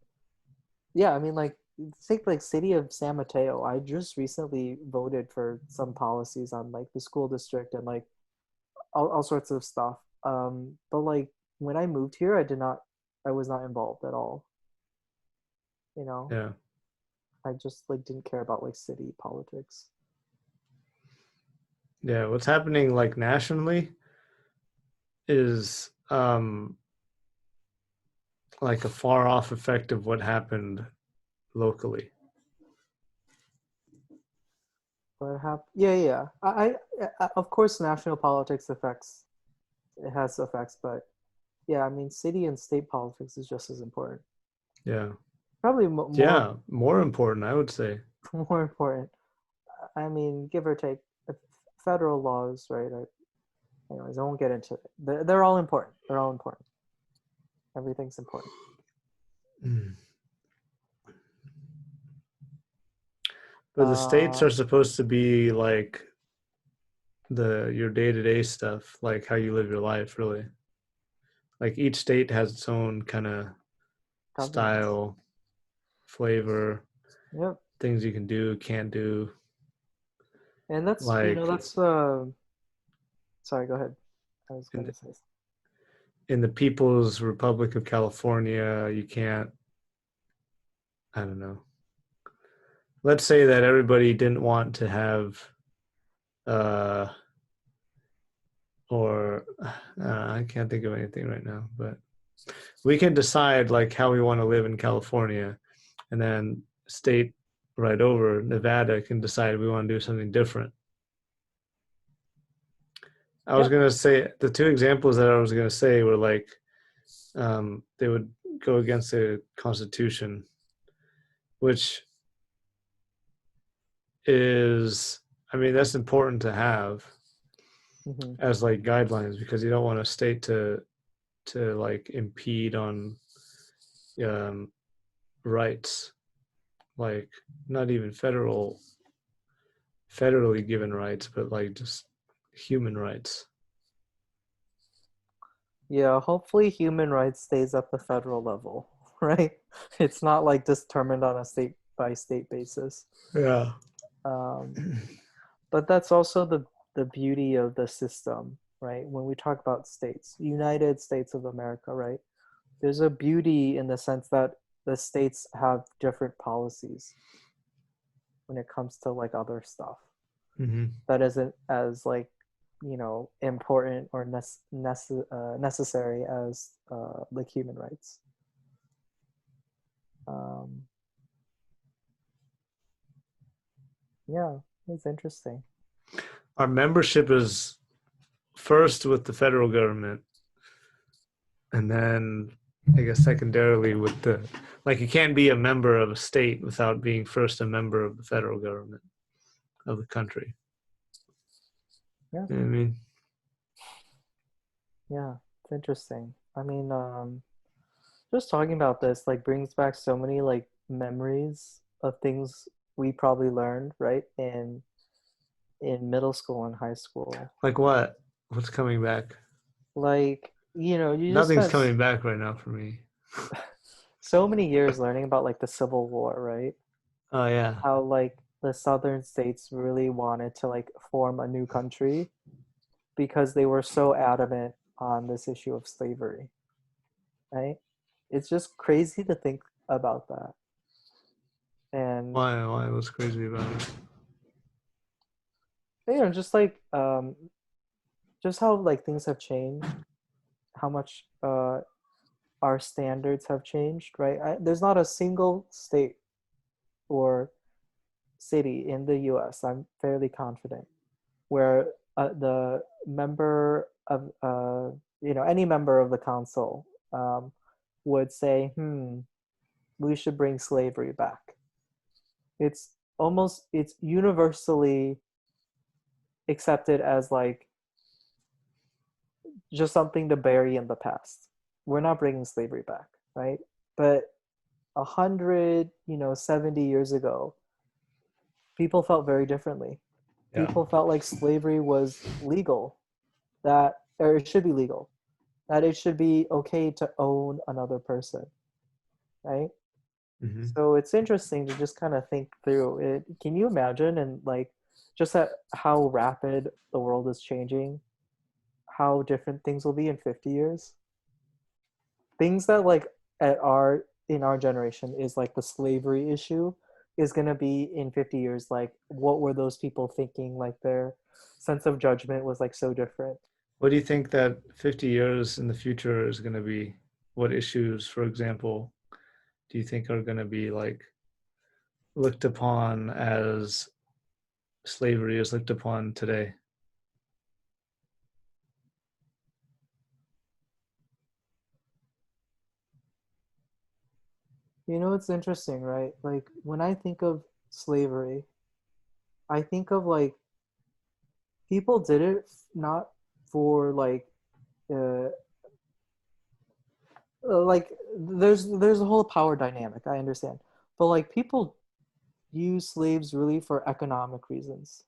Yeah, I mean, like, think like city of San Mateo. I just recently voted for some policies on like the school district and like all sorts of stuff. But like when I moved here, I was not involved at all. You know, Yeah. I just like didn't care about like city politics. Yeah. What's happening like nationally is like a far off effect of what happened locally. But yeah, yeah. Of course, national politics it has effects, but yeah, I mean, city and state politics is just as important. Yeah. Probably Yeah, more important, I would say. more important. I mean, give or take, federal laws, right? Anyways, I won't get into it. They're all important. They're all important. Everything's important. Mm. But the states Uh, are supposed to be like your day-to-day stuff, like how you live your life, really. Like each state has its own kind of Governance. style, flavor, Yep. things you can do, can't do. And that's, Like that's sorry, go ahead. I was going in, to say something. in the People's Republic of California, you can't, I don't know. Let's say that everybody didn't want to have, uh, or I can't think of anything right now, but we can decide like how we want to live in California, and then state right over Nevada can decide we want to do something different. I was Yep. gonna say the two examples that I was gonna say were like they would go against the Constitution, which is, I mean, that's important to have Hmm. as like guidelines because you don't want a state to like impede on um, rights, like not even federally given rights, but like just human rights. Yeah, hopefully human rights stays at the federal level, right? It's not like determined on a state by state basis. Yeah. Um, but that's also the beauty of the system, right? When we talk about states, United States of America, right? There's a beauty in the sense that the states have different policies when it comes to like other stuff Mm-hmm. that isn't as like important or necessary as like human rights. Um, yeah, it's interesting. Our membership is first with the federal government, and then I guess secondarily with the, like you can't be a member of a state without being first a member of the federal government of the country. Yeah, You know what I mean? yeah, it's interesting. I mean, just talking about this like brings back so many like memories of things we probably learned right in middle school and high school. Like what? What's coming back? Like, you just Nothing's spent coming back right now for me. so many years learning about like the Civil War, right? Oh yeah. How like the southern states really wanted to like form a new country because they were so adamant on this issue of slavery, right? It's just crazy to think about that. And Why? Why? What's crazy about it? just like just how like things have changed, how much our standards have changed, right? There's not a single state or city in the US, I'm fairly confident, where the member of any member of the council would say, we should bring slavery back. It's universally accepted as like just something to bury in the past. We're not bringing slavery back, right? But 100, 70 years ago, people felt very differently. Yeah. People felt like slavery was legal, or it should be legal, that it should be okay to own another person, right? Mm-hmm. So it's interesting to just kind of think through it. Can you imagine and like just how rapid the world is changing, how different things will be in 50 years? Things that like in our generation is like the slavery issue is going to be in 50 years like what were those people thinking, like their sense of judgment was like so different. What do you think that 50 years in the future is going to be? What issues, for example, do you think are going to be like looked upon as slavery is looked upon today? You know, it's interesting, right? Like when I think of slavery, I think of like people did it not for uh, like there's a whole power dynamic. I understand, but like people use slaves really for economic reasons.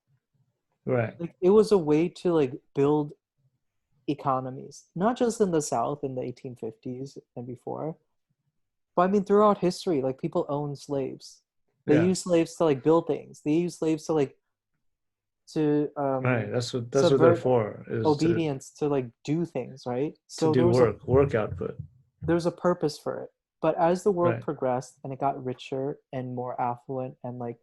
Right. Like it was a way to like build economies, not just in the South in the 1850s and before, but I mean throughout history. Like people owned slaves. They Yeah. use slaves to like build things. They use slaves to like to Right. That's what they're subvert for, is obedience to like do things, right? to So do work output. there was a purpose for it. But as the world Right. progressed and it got richer and more affluent and like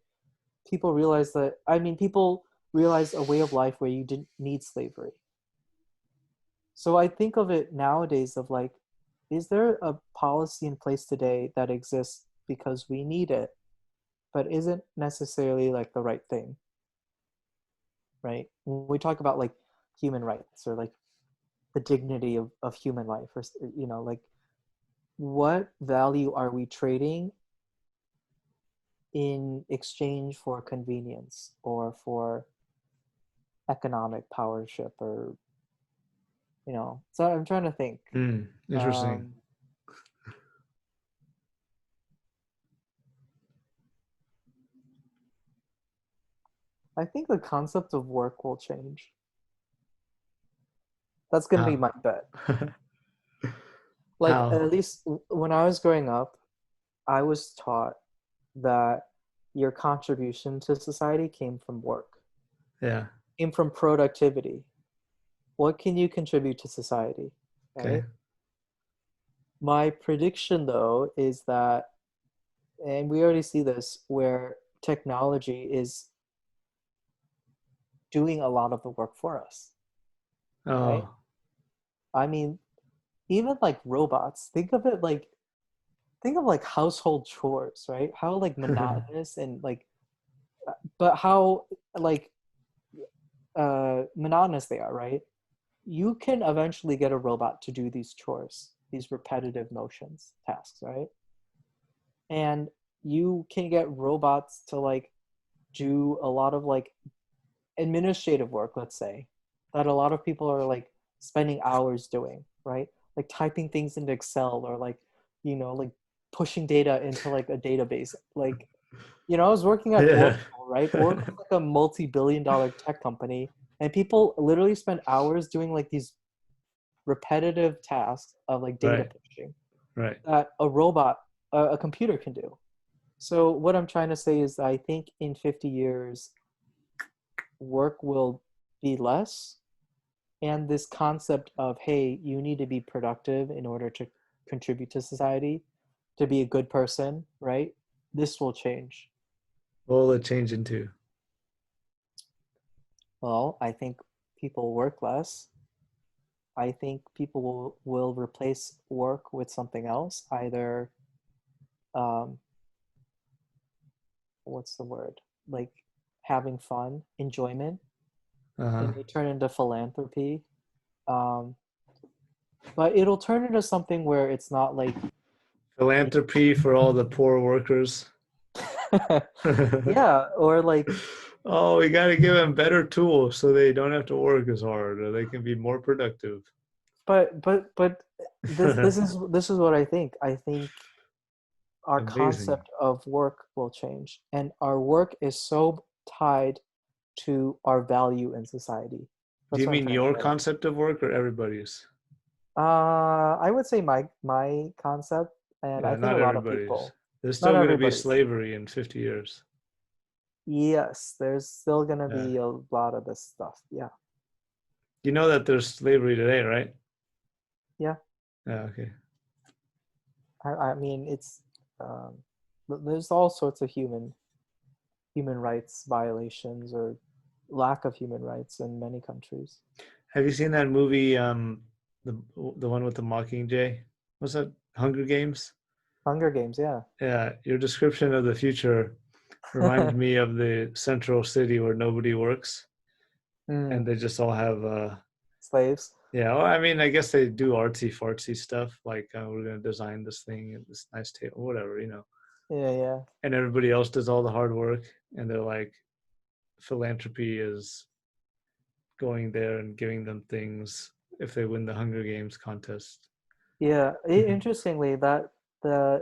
people realized that I mean people realized a way of life where you didn't need slavery. So I think of it nowadays of like, is there a policy in place today that exists because we need it, but isn't necessarily like the right thing, right? When we talk about like human rights or like the dignity of human life or like what value are we trading in exchange for convenience or for economic powership or so I'm trying to think. Interesting. um I think the concept of work will change. That's going to be How? my bet. Like How? at least when I was growing up, I was taught that your contribution to society came from work, Yeah. came from productivity. What can you contribute to society, Okay. right? My prediction though is that, and we already see this, where technology is doing a lot of the work for us, right? Oh. I mean, even like robots, think of like household chores, right? How like monotonous and like, but how like monotonous they are, right? You can eventually get a robot to do these chores, these repetitive motions, tasks, right? And you can get robots to like do a lot of like administrative work, let's say, that a lot of people are like spending hours doing, right? Like typing things into Excel or like, like pushing data into like a database. Like, I was working at Yeah. Oracle, right? Oracle's like a multi-billion-dollar tech company, and people literally spend hours doing like these repetitive tasks of like data Right. pushing Right. that a robot, a computer can do. So what I'm trying to say is I think in 50 years, work will be less. And this concept of, hey, you need to be productive in order to contribute to society, to be a good person, right? This will change. What will it change into? Well, I think people work less. I think people will replace work with something else, either, um, what's the word? Like having fun, enjoyment. Uh-huh. It may turn into philanthropy. Um, but it'll turn into something where it's not like, Philanthropy for all the poor workers. yeah, or like, Oh, we got to give them better tools so they don't have to work as hard, or they can be more productive. but this is what I think. I think our Amazing. concept of work will change, and our work is so tied to our value in society. Do That's you what I'm mean trying to your say. concept of work or everybody's? I would say my concept, and I Yeah, think a not lot of everybody's. people, There's not still going to be everybody's. slavery in 50 years. Yes, there's still gonna Yeah. be a lot of this stuff. Yeah, You know that there's slavery today, right? yeah. Yeah, okay. I mean, um, there's all sorts of human rights violations or lack of human rights in many countries. Have you seen that movie, the the one with the Mockingjay? What's that? Hunger Games? Hunger Games, yeah. Yeah, your description of the future reminded me of the central city where nobody works and Mm, they just all have slaves. Yeah, well, I mean, I guess they do artsy fartsy stuff like we're gonna design this thing and this nice table, whatever, you know. Yeah, yeah. And everybody else does all the hard work, and they're like, philanthropy is going there and giving them things if they win the Hunger Games contest. Yeah, Mhm. interestingly, that the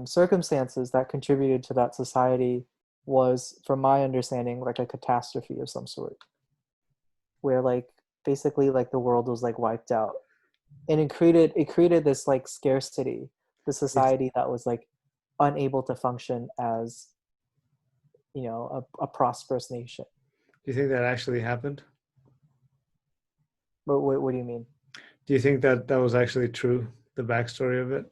circumstances that contributed to that society was, from my understanding, like a catastrophe of some sort, where like basically like the world was like wiped out, and it created this like scarcity, the Do society that was like unable to function as a prosperous nation. you think that actually happened? But what do you mean? Do you think that that was actually true, the backstory of it?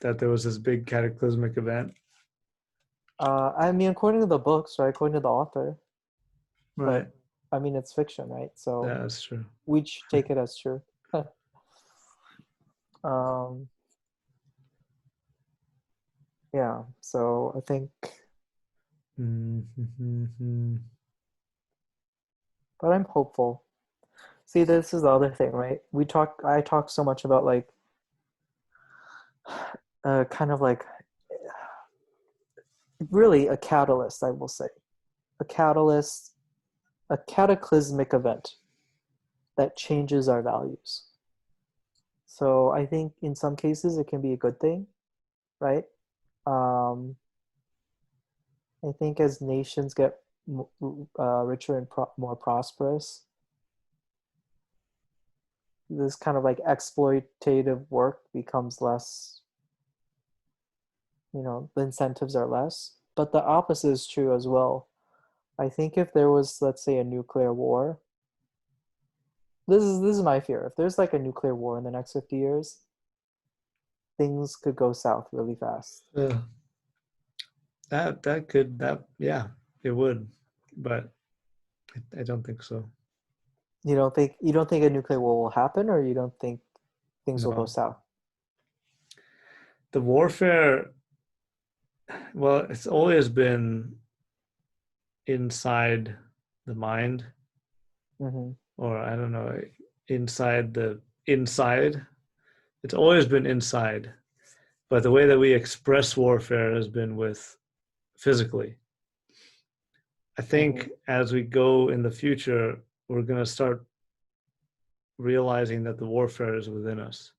That there was this big cataclysmic event? I mean, according to the books, right? According to the author, Right. but I mean, it's fiction, right? So Yeah, that's true. we should take it as true. um, yeah. So I think, Mm-hmm. but I'm hopeful. See, this is the other thing, right? I talk so much about like, kind of like, really a catalyst, I will say, a catalyst, a cataclysmic event that changes our values. So I think in some cases it can be a good thing, right? Um, I think as nations get richer and more prosperous, this kind of like exploitative work becomes less, the incentives are less. But the opposite is true as well. I think if there was, let's say, a nuclear war, this is my fear. If there's like a nuclear war in the next 50 years, things could go south really fast. Yeah, that could that yeah, it would, but I don't think so. You don't think a nuclear war will happen, or you don't think things will go No, south? the warfare. Well, it's always been inside the mind, Hmm. or I don't know, inside the inside. It's always been inside, but the way that we express warfare has been with physically. I Hmm. think as we go in the future, we're going to start realizing that the warfare is within us.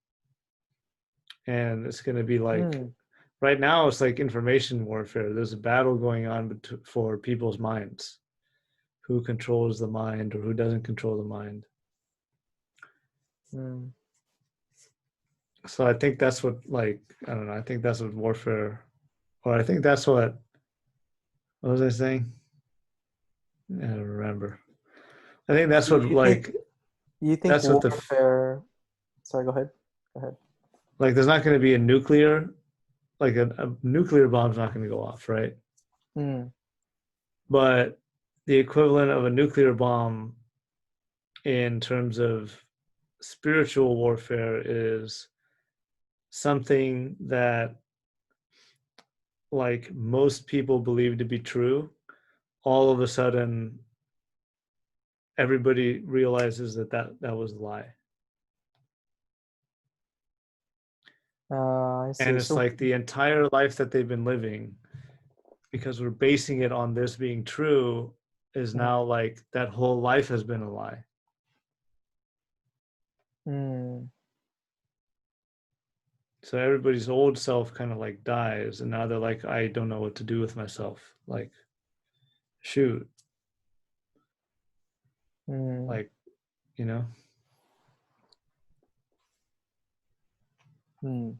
And it's going to be like, Mm. right now, it's like information warfare. There's a battle going on for people's minds, who controls the mind or who doesn't control the mind. Mm. So I think that's what, like, I don't know, I think that's what warfare, or I think that's what was I saying? I don't remember. I think that's You, what, you think like, you think that's what warfare? Sorry, go ahead. Go ahead. like, there's not going to be a nuclear, like a nuclear bomb's not going to go off, right? Mm. But the equivalent of a nuclear bomb in terms of spiritual warfare is something that, like, most people believe to be true. All of a sudden everybody realizes that was a lie, I and see. it's So, like the entire life that they've been living, because we're basing it on this being true, is mm, now like that whole life has been a lie. mm, So everybody's old self kind of like dies, and now they're like, I don't know what to do with myself. Like, shoot, mm, like, you know. mm.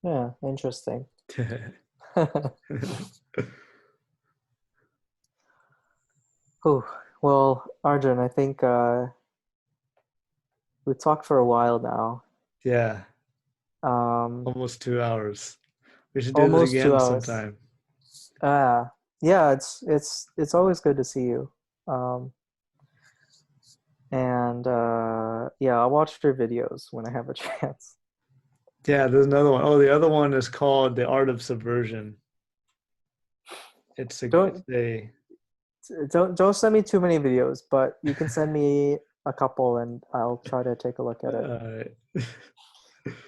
Yeah, interesting. Oh, well, Arjun, I think we talked for a while now. Yeah, Um, almost 2 hours. We should do this almost two again hours. sometime. Yeah, it's always good to see you. Um, and yeah, I'll watch your videos when I have a chance. Yeah, there's another one. Oh, the other one is called The Art of Subversion. It's a, it's Don't a Don't send me too many videos, but you can send me a couple and I'll try to take a look at it. Uh,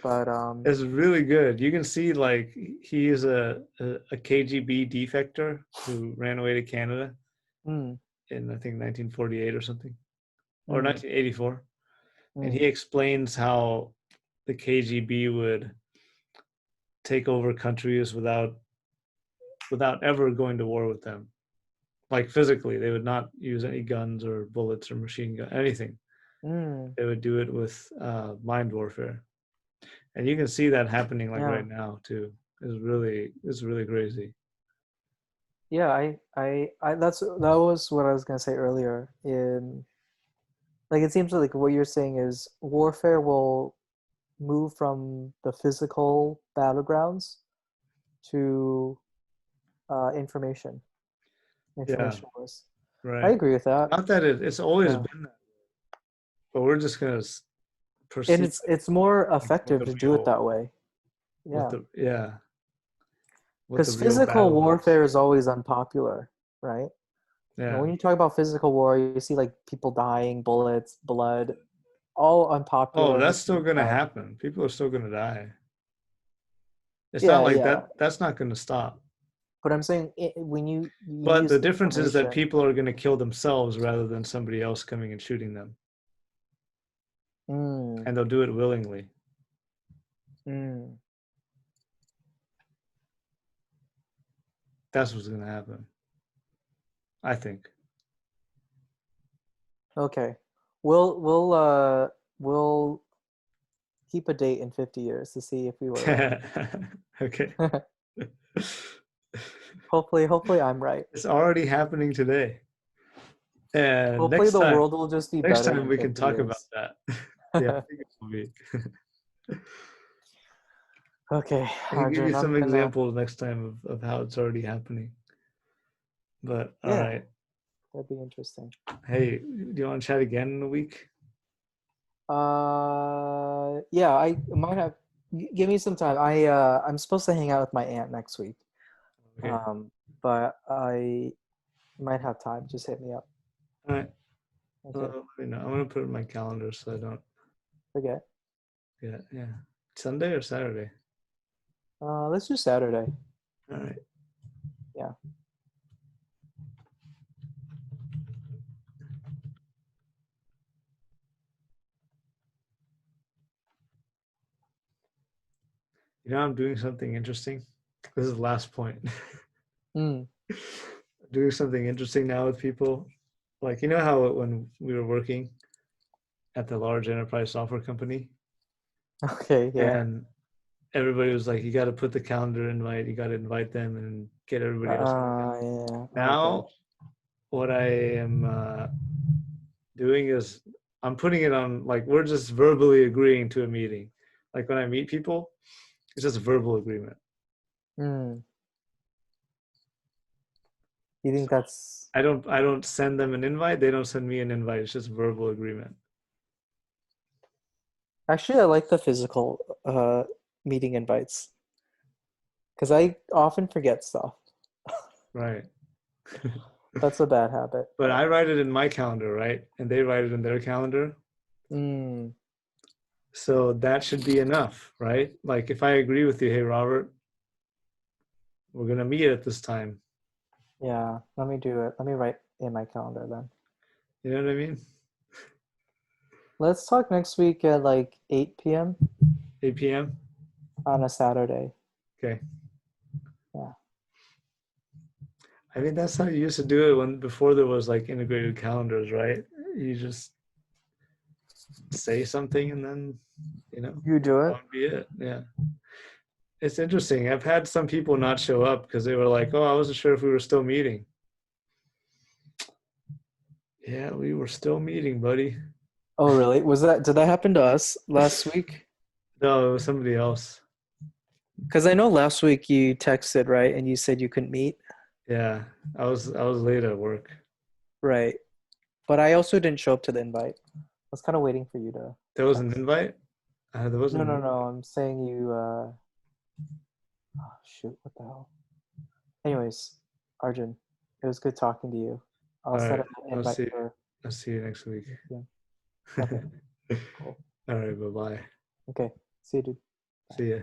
But it's really good. You can see like he is a KGB defector who ran away to Canada mm, in I think 1948 or something, or mm, 1984, and he mm, explains how the KGB would take over countries without ever going to war with them. Like physically, they would not use any guns or bullets or machine gun anything. mm, They would do it with mind warfare, and you can see that happening like yeah. right now too. It's really crazy. Yeah, that was what I was gonna say earlier. In like it seems like what you're saying is warfare will move from the physical battlegrounds to information Yeah, wars. I right. agree with that. Not that it's always Yeah, been that, but we're just gonna and perceive it's more it like what effective the to do it real that way. what Yeah, the yeah what the because real physical battle is. warfare is always unpopular, right? You know, Yeah. when you talk about physical war, you see like people dying, bullets, blood, all Oh, unpopular and that's still extreme gonna stuff. happen. People are still gonna die. It's not Yeah, like yeah. that. That's not gonna stop. But I'm saying when you But use the difference is that information. people are gonna kill themselves rather than somebody else coming and shooting them, Mm, and they'll do it willingly. mm. That's what's gonna happen. I think. Okay. We'll keep a date in 50 years to see if we were Okay. right. Hopefully I'm right. It's already happening today. And Hopefully next the time, world will just be next better time in we can 50 talk about years. that. Yeah, I think it will be. Okay, I can give you Arjun, I'm some gonna examples next time of how it's already happening. But all yeah, right. that'd be interesting. Hey, do you want to chat again in a week? Yeah, I might have give me some time. I'm supposed to hang out with my aunt next week. Okay. Um, but I might have time. Just hit me up. All right. Okay. Let me know. I'm gonna put it in my calendar so I don't Forget. forget. Yeah. Sunday or Saturday? Let's do Saturday. All right. Yeah. I'm doing something interesting. This is the last point. Mm. Doing something interesting now with people. Like, how when we were working at the large enterprise software company Okay. Yeah. and everybody was like, you got to put the calendar invite, you got to invite them and get everybody else on the calendar. Yeah. Okay. Now, what I am doing is I'm putting it on, like, we're just verbally agreeing to a meeting. Like when I meet people, it's just a verbal agreement. Mm. You think So that's I don't send them an invite. They don't send me an invite. It's just verbal agreement. actually I like the physical meeting invites because I often forget stuff. Right. That's a bad habit. But I write it in my calendar, right? And they write it in their calendar. Mm. So that should be enough, right? Like if I agree with you, hey, Robert, we're going to meet at this time. Yeah. Let me do it. Let me write in my calendar then. You know what I mean? Let's talk next week at like 8 p.m. 8 p.m. on a Saturday. Okay. Yeah. I mean, that's how you used to do it before there was like integrated calendars, right? You just say something and then, You do that it? would be it. Yeah. It's interesting. I've had some people not show up because they were like, oh, I wasn't sure if we were still meeting. Yeah, we were still meeting, buddy. Oh, really? Did that happen to us last week? No, it was somebody else. Because I know last week you texted, right? And you said you couldn't meet. Yeah, I was late at work. Right. But I also didn't show up to the invite. I was kind of waiting for you to There was an text. invite. There wasn't No, an no, no. invite. I'm saying you, oh, shoot, what the hell? Anyways, Arjun, it was good talking to you. I'll All set right. up an invite for I'll see you next week. yeah. Okay, cool. All right. Bye bye. Okay, see you, dude. Bye. See ya.